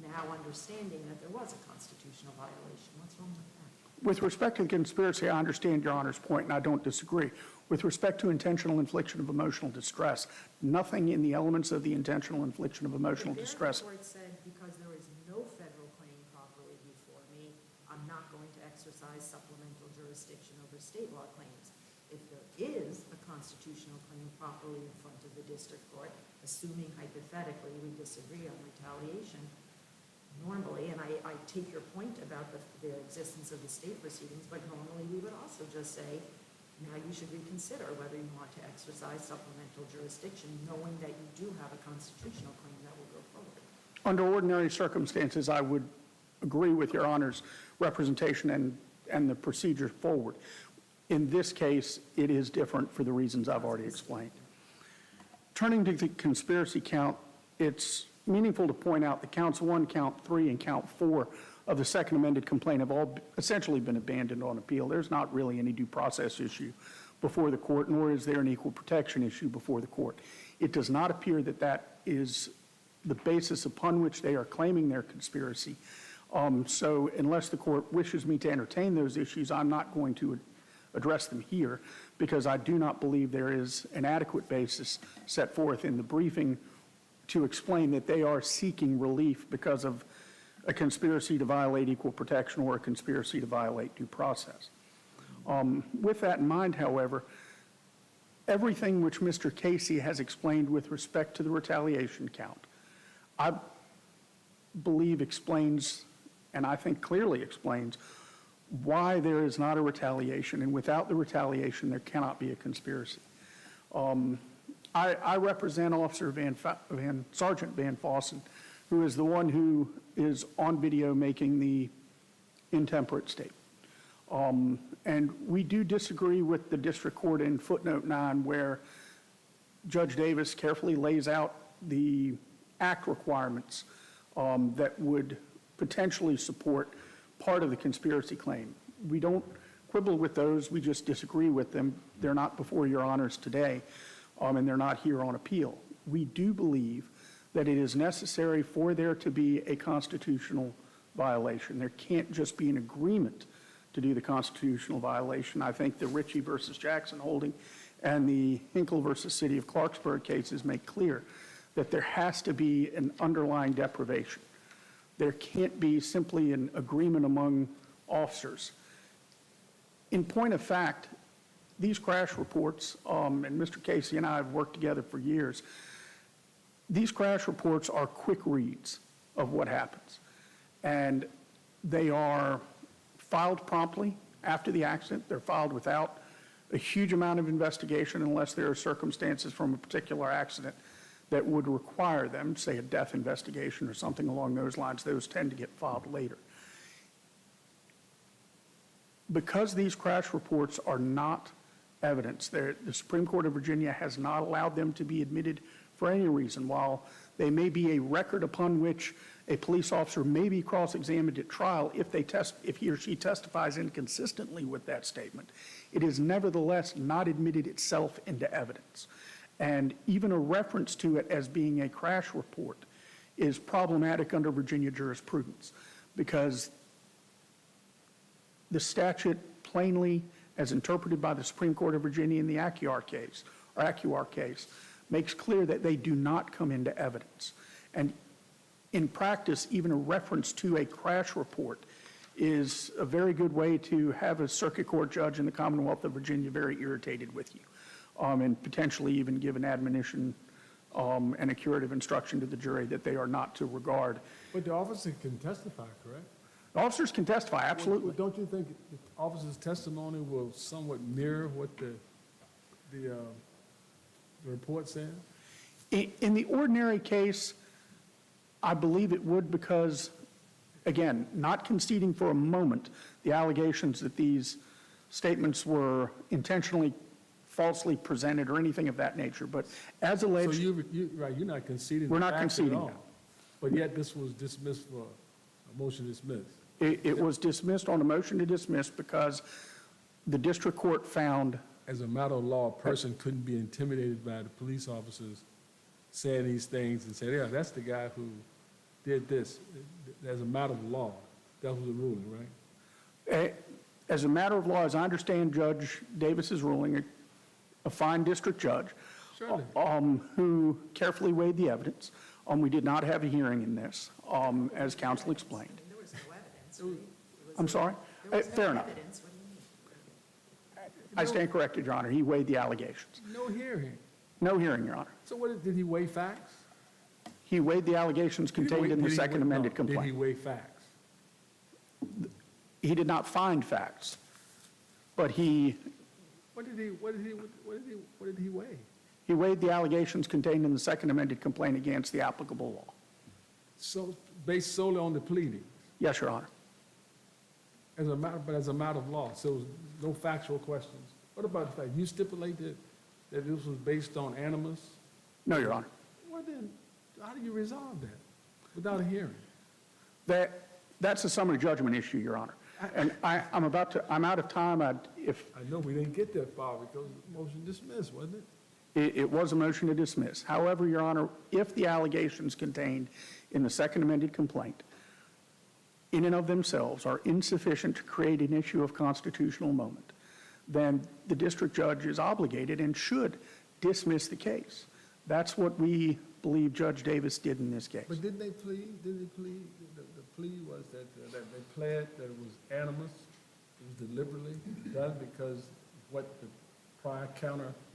now understanding that there was a constitutional violation. What's wrong with that? With respect to the conspiracy, I understand Your Honor's point, and I don't disagree. With respect to intentional infliction of emotional distress, nothing in the elements of the intentional infliction of emotional distress. The court said, because there is no federal claim properly before me, I'm not going to exercise supplemental jurisdiction over state law claims. If there is a constitutional claim properly in front of the district court, assuming hypothetically we disagree on retaliation, normally, and I take your point about the existence of the state proceedings, but normally we would also just say, now you should reconsider whether you want to exercise supplemental jurisdiction, knowing that you do have a constitutional claim that will go forward. Under ordinary circumstances, I would agree with Your Honor's representation and the procedure forward. In this case, it is different for the reasons I've already explained. Turning to the conspiracy count, it's meaningful to point out that counts 1, count 3, and count 4 of the second amended complaint have all essentially been abandoned on appeal. There's not really any due process issue before the court, nor is there an equal protection issue before the court. It does not appear that that is the basis upon which they are claiming their conspiracy. So unless the court wishes me to entertain those issues, I'm not going to address them here because I do not believe there is an adequate basis set forth in the briefing to explain that they are seeking relief because of a conspiracy to violate equal protection or a conspiracy to violate due process. With that in mind, however, everything which Mr. Casey has explained with respect to the retaliation count, I believe explains, and I think clearly explains, why there is not a retaliation, and without the retaliation, there cannot be a conspiracy. I represent Officer Sergeant Van Fossen, who is the one who is on video making the intemperate statement. And we do disagree with the district court in footnote 9, where Judge Davis carefully lays out the act requirements that would potentially support part of the conspiracy claim. We don't quibble with those, we just disagree with them. They're not before your honors today, and they're not here on appeal. We do believe that it is necessary for there to be a constitutional violation. There can't just be an agreement to do the constitutional violation. I think the Ritchie versus Jackson holding and the Hinkle versus City of Clarksburg cases make clear that there has to be an underlying deprivation. There can't be simply an agreement among officers. In point of fact, these crash reports, and Mr. Casey and I have worked together for years, these crash reports are quick reads of what happens. And they are filed promptly after the accident. They're filed without a huge amount of investigation unless there are circumstances from a particular accident that would require them, say a death investigation or something along those lines. Those tend to get filed later. Because these crash reports are not evidence, the Supreme Court of Virginia has not allowed them to be admitted for any reason. While they may be a record upon which a police officer may be cross-examined at trial if he or she testifies inconsistently with that statement, it is nevertheless not admitted itself into evidence. And even a reference to it as being a crash report is problematic under Virginia jurisprudence, because the statute plainly, as interpreted by the Supreme Court of Virginia in the Accuar case, makes clear that they do not come into evidence. And in practice, even a reference to a crash report is a very good way to have a circuit court judge in the Commonwealth of Virginia very irritated with you, and potentially even give an admonition and a curative instruction to the jury that they are not to regard. But the officer can testify, correct? The officers can testify, absolutely. Well, don't you think the officer's testimony will somewhat mirror what the report says? In the ordinary case, I believe it would, because, again, not conceding for a moment the allegations that these statements were intentionally falsely presented or anything of that nature, but as So alleged, right, you're not conceding. We're the not facts at conceding all. that. But yet this was dismissed for a motion to dismiss. it was dismissed on a motion to dismiss because the district court found, As a matter of law, a person couldn't be intimidated by the police officers saying these things and say, yeah, that's the guy who did this. As a matter of law, that was the ruling, right? as a matter of law, as I understand Judge Davis's ruling, a fine district judge, Surely. who carefully weighed the evidence. We did not have a hearing in this, as counsel explained. There was no evidence, right? It was- I'm sorry? There was Fair no enough. evidence, what do you mean? I stand corrected, Your Honor. He weighed the allegations. No hearing. No hearing, Your Honor. So what, did he weigh facts? He weighed the allegations contained in the second amended Did he complaint. weigh facts? He did not find facts, but he What did he weigh? weighed the allegations contained in the second amended complaint against the applicable law. So, based solely on the pleading, Yes, Your Honor. as a matter of law, so no factual questions. What about the fact, you stipulated that this was based on animus? No, Your Honor. Well then, how do you resolve that without a hearing? That's a summary judgment issue, Your Honor. And I'm out of time. I know we didn't get that far because the motion dismissed, wasn't it? It was a motion to dismiss. However, Your Honor, if the allegations contained in the second amended complaint in and of themselves are insufficient to create an issue of constitutional moment, then the district judge is obligated and should dismiss the case. That's what we believe Judge Davis did in this case. But didn't they plead, the plea was that they pled that it was animus, it was deliberately done because what the prior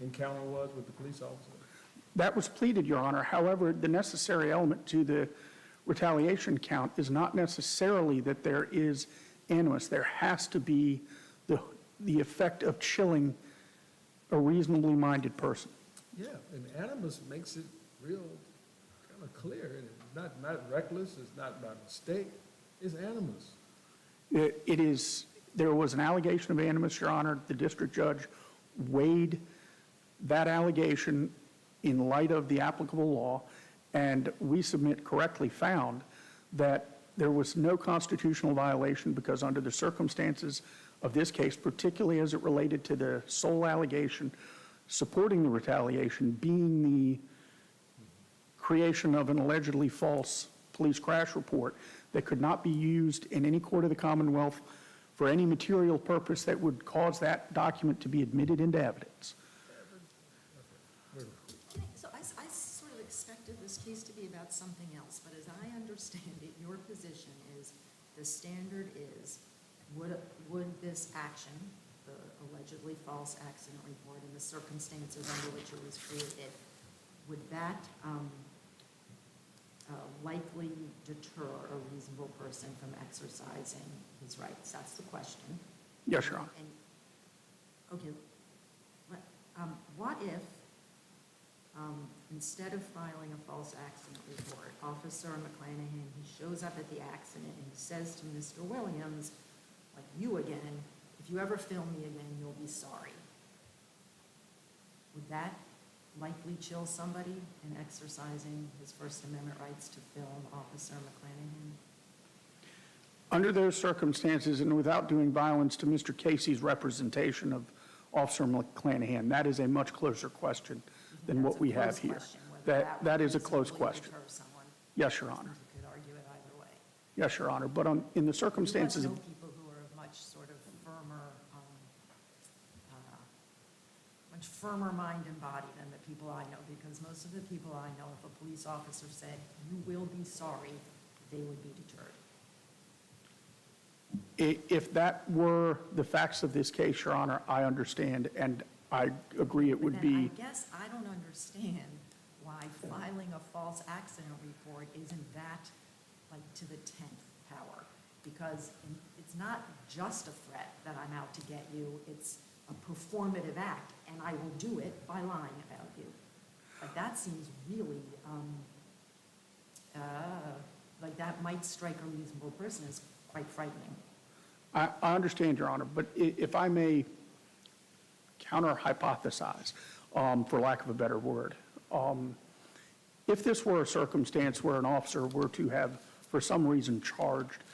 encounter was with the police officer? That was pleaded, Your Honor. However, the necessary element to the retaliation count is not necessarily that there is animus. There has to be the effect of chilling a reasonably minded person. Yeah, and animus makes it real kind of clear. It's not reckless, it's not by mistake, it's animus. It is, there was an allegation of animus, Your Honor. The district judge weighed that allegation in light of the applicable law, and we submit correctly found that there was no constitutional violation because under the circumstances of this case, particularly as it related to the sole allegation supporting the retaliation being the creation of an allegedly false police crash report that could not be used in any court of the Commonwealth for any material purpose that would cause that document to be admitted into evidence. So I sort of expected this case to be about something else, but as I understand it, your position is, the standard is, would this action, the allegedly false accident report and the circumstances under which it was created, would that likely deter a reasonable person from exercising his rights? That's the question. Yes, Your Honor. And, okay, What if, instead of filing a false accident report, Officer McClanahan, he shows up at the accident and he says to Mr. Williams, like you again, if you ever film me again, you'll be sorry. Would that likely chill somebody in exercising his First Amendment rights to film Officer McClanahan? Under those circumstances, and without doing violence to Mr. Casey's representation of Officer McClanahan, that is a much closer question than what we have here. That is a close question. Yes, Your Honor. You could argue it either way. Yes, Your Honor. But in the circumstances You of, must know people who are of much sort of firmer mind and body than the people I know, because most of the people I know, if a police officer said, you will be sorry, they would be deterred. if that were the facts of this case, Your Honor, I understand, and I agree it would But then be. I guess I don't understand why filing a false accident report isn't that like to the 10th power. Because it's not just a threat that I'm out to get you, it's a performative act, and I will do it by lying about you. Like that seems really, like that might strike a reasonable person as quite frightening. I understand, Your Honor, but if I may counter-hypothesize, for lack of a better word, if this were a circumstance where an officer were to have, for some reason, charged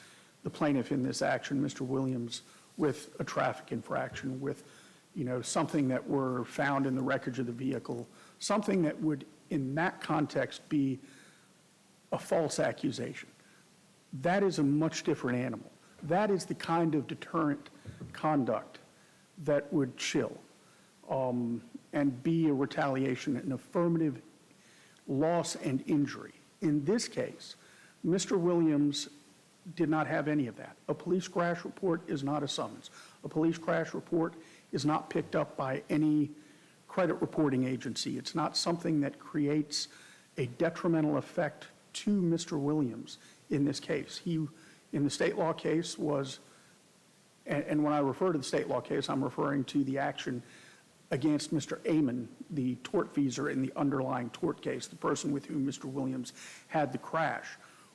the plaintiff in this action, Mr. Williams, with a traffic infraction, with, something that were found in the wreckage of the vehicle, something that would, in that context, be a false accusation, that is a much different animal. That is the kind of deterrent conduct that would chill and be a retaliation, an affirmative loss and injury. In this case, Mr. Williams did not have any of that. A police crash report is not a summons. A police crash report is not picked up by any credit reporting agency. It's not something that creates a detrimental effect to Mr. Williams in this case. He, in the state law case, was, and when I refer to the state law case, I'm referring to the action against Mr. Amon, the tortfeasor in the underlying tort case, the person with whom Mr. Williams had the crash,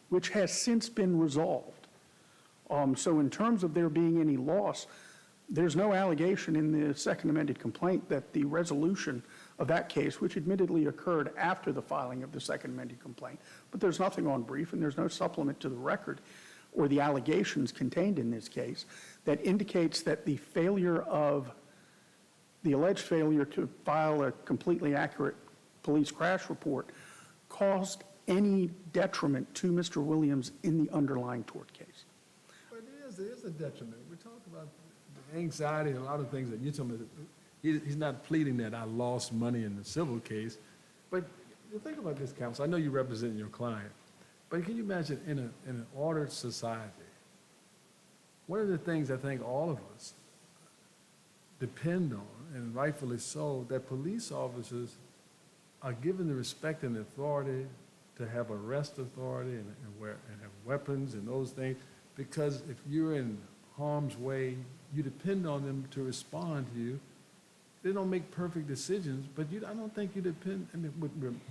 which has since been resolved. So in terms of there being any loss, there's no allegation in the second amended complaint that the resolution of that case, which admittedly occurred after the filing of the second amended complaint, but there's nothing on brief and there's no supplement to the record or the allegations contained in this case that indicates that the alleged failure to file a completely accurate police crash report caused any detriment to Mr. Williams in the underlying tort case. But there is a detriment. We're talking about the anxiety and a lot of things that you're talking about. He's not pleading that I lost money in the civil case. But you think about this, counsel. I know you represent your client. But can you imagine in an ordered society, one of the things I think all of us depend on, and rightfully so, that police officers are given the respect and authority to have arrest authority and have weapons and those things, because if you're in harm's way, you depend on them to respond to you. They don't make perfect decisions, but I don't think you depend,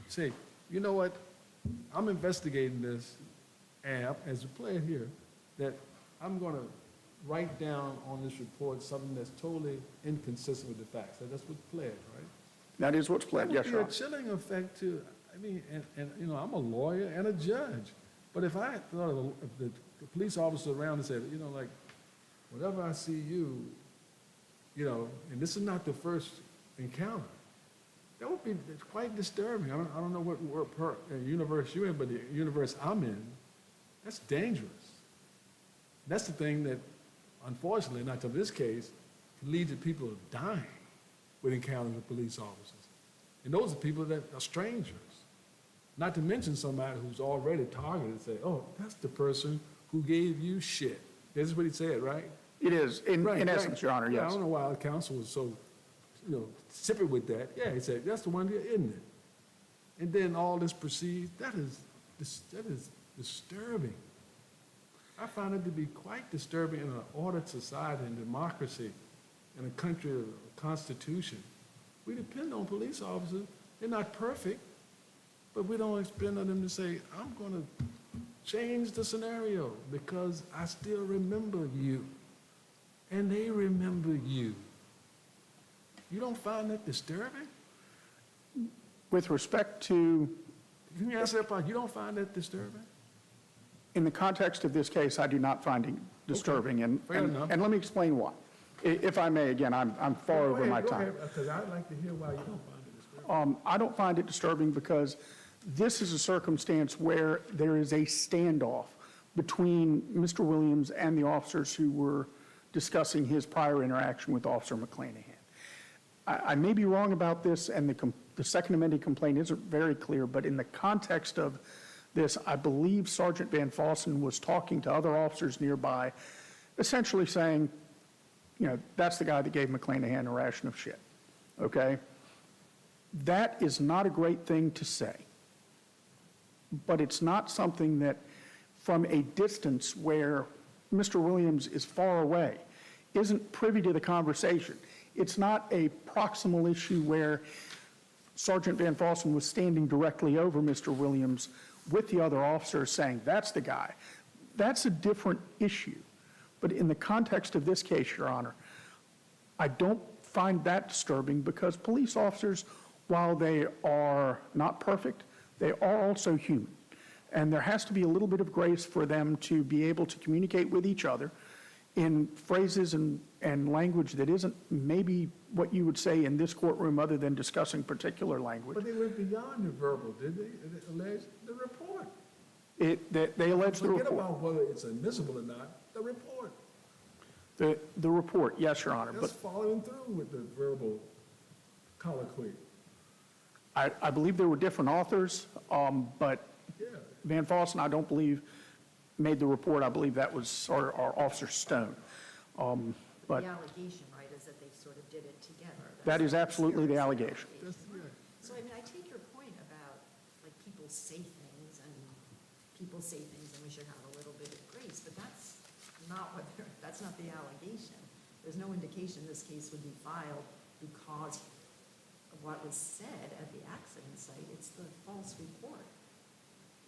say, you know what, I'm investigating this, and as a player here, that I'm going to write down on this report something that's totally inconsistent with the facts. That's what's pled, right? That is what's pled, yes, Your That Honor. would be a chilling effect to, and I'm a lawyer and a judge. But if I thought of the police officer around and said, like, whenever I see you, and this is not the first encounter, that would be quite disturbing. I don't know what universe you're in, but the universe I'm in, that's dangerous. That's the thing that, unfortunately, not to this case, can lead to people dying with encounters with police officers. And those are people that are strangers. Not to mention somebody who's already targeted and say, oh, that's the person who gave you shit. This is what he said, right? It is, in essence, Your Honor, Yeah, I yes. don't know why the counsel was so, sippy with that. Yeah, he said, that's the one, isn't it? And then all this proceeds. That is disturbing. I find it to be quite disturbing in an ordered society and democracy, in a country of a constitution, We depend on police officers. They're not perfect, but we don't depend on them to say, I'm going to change the scenario because I still remember you. And they remember you. You don't find that disturbing? With respect to, Can you answer that part? You don't find that disturbing? in the context of this case, I do not find it disturbing, and fair enough. let me explain why. If I may, again, I'm far over my time. Because I'd like to hear why you don't find it disturbing. I don't find it disturbing because this is a circumstance where there is a standoff between Mr. Williams and the officers who were discussing his prior interaction with Officer McClanahan. I may be wrong about this, and the second amended complaint isn't very clear, but in the context of this, I believe Sergeant Van Fossen was talking to other officers nearby, essentially saying, you know, that's the guy that gave McClanahan a ration of shit, okay? That is not a great thing to say, but it's not something that, from a distance where Mr. Williams is far away, isn't privy to the conversation. It's not a proximal issue where Sergeant Van Fossen was standing directly over Mr. Williams with the other officers saying, that's the guy. That's a different issue. But in the context of this case, Your Honor, I don't find that disturbing because police officers, while they are not perfect, they are also human. And there has to be a little bit of grace for them to be able to communicate with each other in phrases and language that isn't maybe what you would say in this courtroom other than discussing particular language. But they went beyond the verbal, did they? They alleged the report. They allege the Forget report. about whether it's admissible or not, the report. The report, yes, Your Honor. That's But following through with the verbal colloquy. I believe there were different authors, but Yeah. Van Fossen, I don't believe, made the report. I believe that was our Officer Stone. But The allegation, right, is that they sort of did it together. that is absolutely the allegation. That's, yeah. So, I mean, I take your point about, like, people say things, and people say things, and we should have a little bit of grace, but that's not what, that's not the allegation. There's no indication this case would be filed because of what was said at the accident site. It's the false report.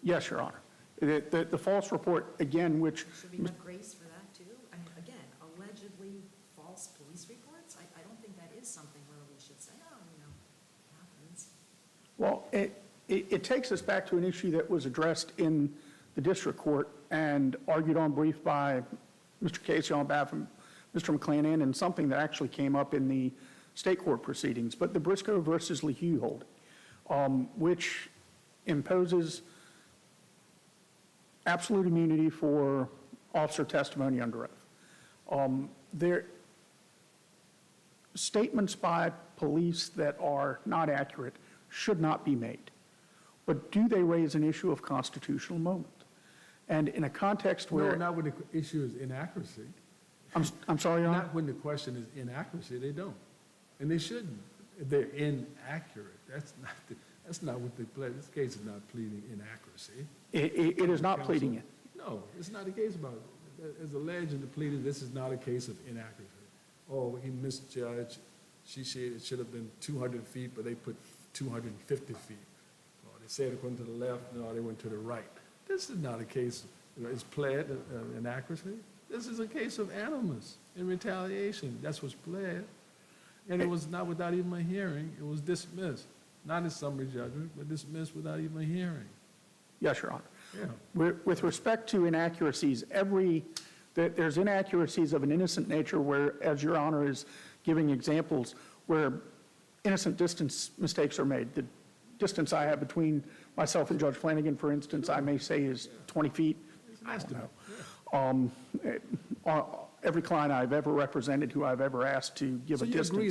Yes, Your Honor. The false report, again, which, Should we have grace for that, too? I mean, again, allegedly false police reports? I don't think that is something where we should say, oh, you know, it happens. well, it takes us back to an issue that was addressed in the district court and argued on brief by Mr. Casey on behalf of Mr. McClanahan, and something that actually came up in the state court proceedings, but the Briscoe versus LeHue holding, which imposes absolute immunity for officer testimony under oath. Statements by police that are not accurate should not be made. But do they raise an issue of constitutional moment? And in a context No, where, not when the issue is inaccuracy. I'm sorry, Your Honor? Not when the question is inaccuracy, they don't. And they shouldn't. They're inaccurate. That's not what they pled. This case is not pleading inaccuracy. It is not pleading it. No, it's not a case about it. As alleged in the pleading, this is not a case of inaccuracy. Oh, he misjudged. She said it should have been 200 feet, but they put 250 feet. Or they said it went to the left, no, they went to the right. This is not a case, it's pled inaccuracy. This is a case of animus and retaliation. That's what's pled. And it was not without even a hearing. It was dismissed. Not in summary judgment, but dismissed without even a hearing. Yes, Your Honor. Yeah. With respect to inaccuracies, there's inaccuracies of an innocent nature where, as Your Honor is giving examples, where innocent distance mistakes are made. The distance I have between myself and Judge Flanagan, for instance, I may say is 20 feet. I don't know. Every client I've ever represented who I've ever asked to give So a you distance. agree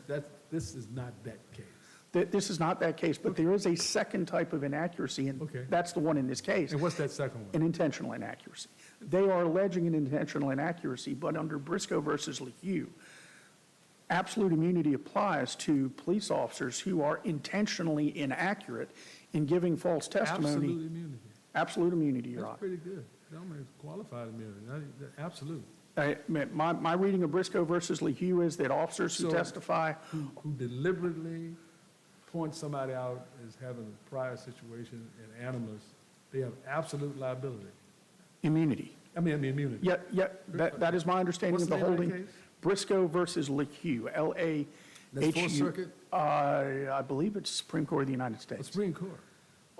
that this is not that case? This is not that case, but there is a second type of inaccuracy, and Okay. that's the one in this case. And what's that second one? An intentional inaccuracy. They are alleging an intentional inaccuracy, but under Briscoe versus LeHue, absolute immunity applies to police officers who are intentionally inaccurate in giving false testimony. Absolute immunity. Absolute immunity, Your That's Honor. pretty good. That means qualified immunity, not absolute. My reading of Briscoe versus LeHue is that officers who So- testify, Who deliberately point somebody out as having a prior situation and animus, they have absolute liability. immunity. I mean immunity. Yeah, that is my understanding What's of the the name of that holding. case? Briscoe versus LeHue, L-A-H-U. That's Fourth Circuit? I believe it's Supreme Court of the United The States. Supreme Court.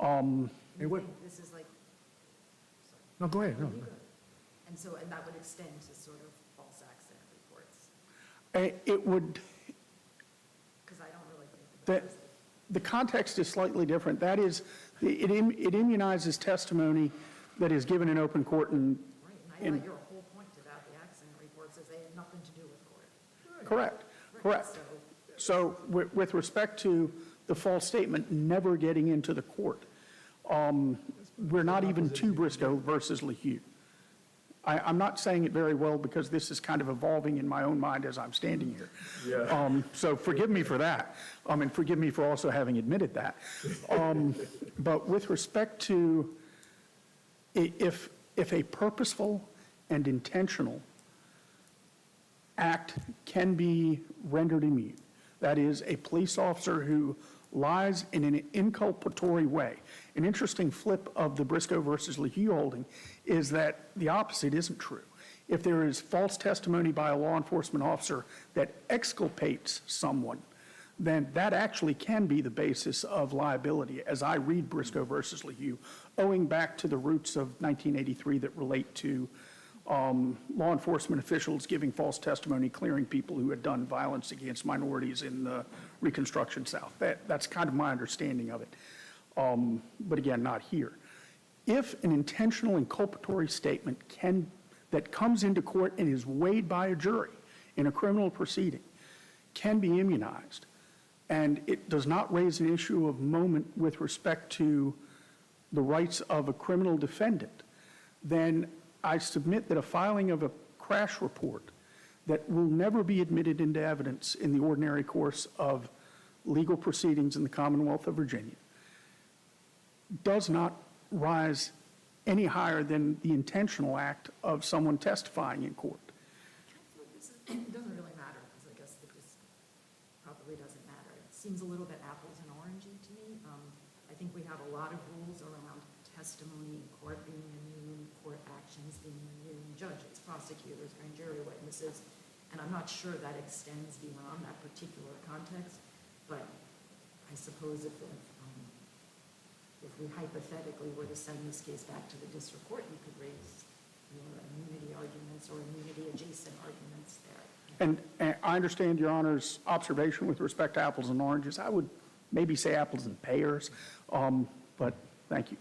You what- think this is like, sorry. No, go ahead, no. And so, and that would extend to sort of false accident reports, It would, because I don't really think that the, there's the context is slightly different. That is, it immunizes testimony that is given in open court and, right, and I and- thought your whole point about the accident reports is they had nothing to do with court. correct, correct. So, So with respect to the false statement never getting into the court, we're not even to Briscoe versus LeHue. I'm not saying it very well because this is kind of evolving in my own mind as I'm standing here. So forgive me for that, and forgive me for also having admitted that. But with respect to if a purposeful and intentional act can be rendered immune, that is, a police officer who lies in an inculpatory way. An interesting flip of the Briscoe versus LeHue holding is that the opposite isn't true. If there is false testimony by a law enforcement officer that exculpates someone, then that actually can be the basis of liability, as I read Briscoe versus LeHue, owing back to the roots of 1983 that relate to law enforcement officials giving false testimony, clearing people who had done violence against minorities in the Reconstruction South. That's kind of my understanding of it. But again, not here. If an intentional inculpatory statement that comes into court and is weighed by a jury in a criminal proceeding can be immunized, and it does not raise an issue of moment with respect to the rights of a criminal defendant, then I submit that a filing of a crash report that will never be admitted into evidence in the ordinary course of legal proceedings in the Commonwealth of Virginia does not rise any higher than the intentional act of someone testifying in court. it doesn't really matter, because I guess it just probably doesn't matter. It seems a little bit apples and orangey to me. I think we have a lot of rules around testimony in court being immune, court actions being immune, judges, prosecutors, grand jury witnesses, and I'm not sure that extends beyond that particular context, but I suppose if we hypothetically were to send this case back to the district court, you could raise your immunity arguments or immunity adjacent arguments there. And I understand Your Honor's observation with respect to apples and oranges. I would maybe say apples and pears, but thank you.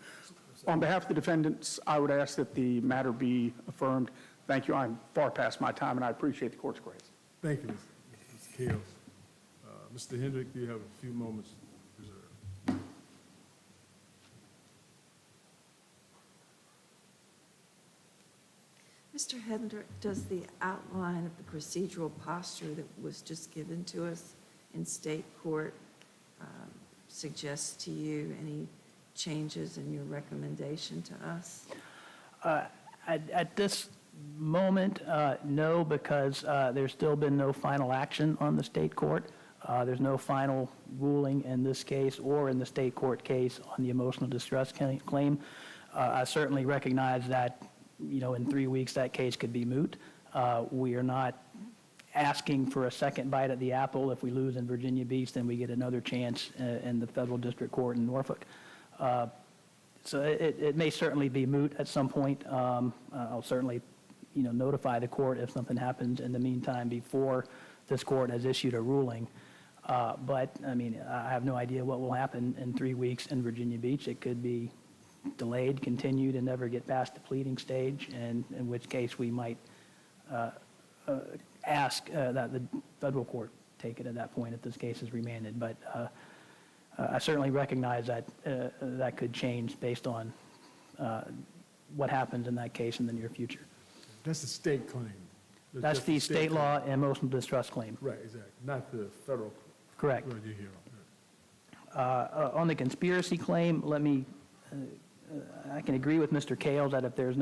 On behalf of the defendants, I would ask that the matter be affirmed. Thank you. I'm far past my time, and I appreciate the court's grace. Thank you, Mr. Kales. Mr. Hendrick, you have a few moments reserved. Mr. Hendrick, does the outline of the procedural posture that was just given to us in state court suggest to you any changes in your recommendation to us? At this moment, no, because there's still been no final action on the state court. There's no final ruling in this case or in the state court case on the emotional distress claim. I certainly recognize that, in 3 weeks, that case could be moot. We are not asking for a second bite at the apple. If we lose in Virginia Beach, then we get another chance in the federal district court in Norfolk. So it may certainly be moot at some point. I'll certainly, notify the court if something happens in the meantime before this court has issued a ruling. But, I have no idea what will happen in 3 weeks in Virginia Beach. It could be delayed, continued, and never get past the pleading stage, and in which case we might ask that the federal court take it at that point if this case is remanded. But I certainly recognize that that could change based on what happens in that case in the near future. That's the state claim. That's the state law emotional distress claim. Right, exactly, not the federal. Correct. Right, you hear. On the conspiracy claim, I can agree with Mr. Kales that if there's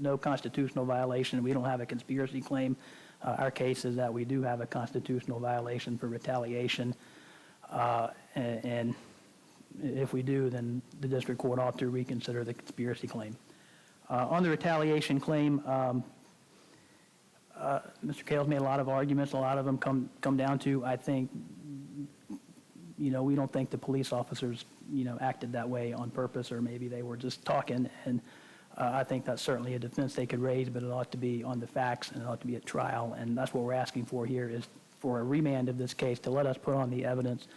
no constitutional violation. We don't have a conspiracy claim. Our case is that we do have a constitutional violation for retaliation. And if we do, then the district court ought to reconsider the conspiracy claim. On the retaliation claim, Mr. Kales made a lot of arguments. A lot of them come down to, I think, we don't think the police officers, acted that way on purpose, or maybe they were just talking. And I think that's certainly a defense they could raise, but it ought to be on the facts and it ought to be at trial. And that's what we're asking for here, is for a remand of this case to let us put on the evidence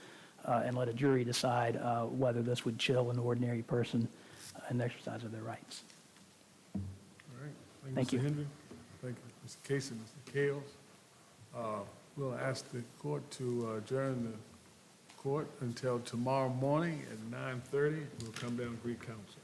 and let a jury decide whether this would chill an ordinary person in the exercise of their rights. All right. Thank you. Mr. Hendry. Thank you, Mr. Casey, Mr. Kales. We'll ask the court to adjourn the court until tomorrow morning at 9:30. We'll come down and greet counsel.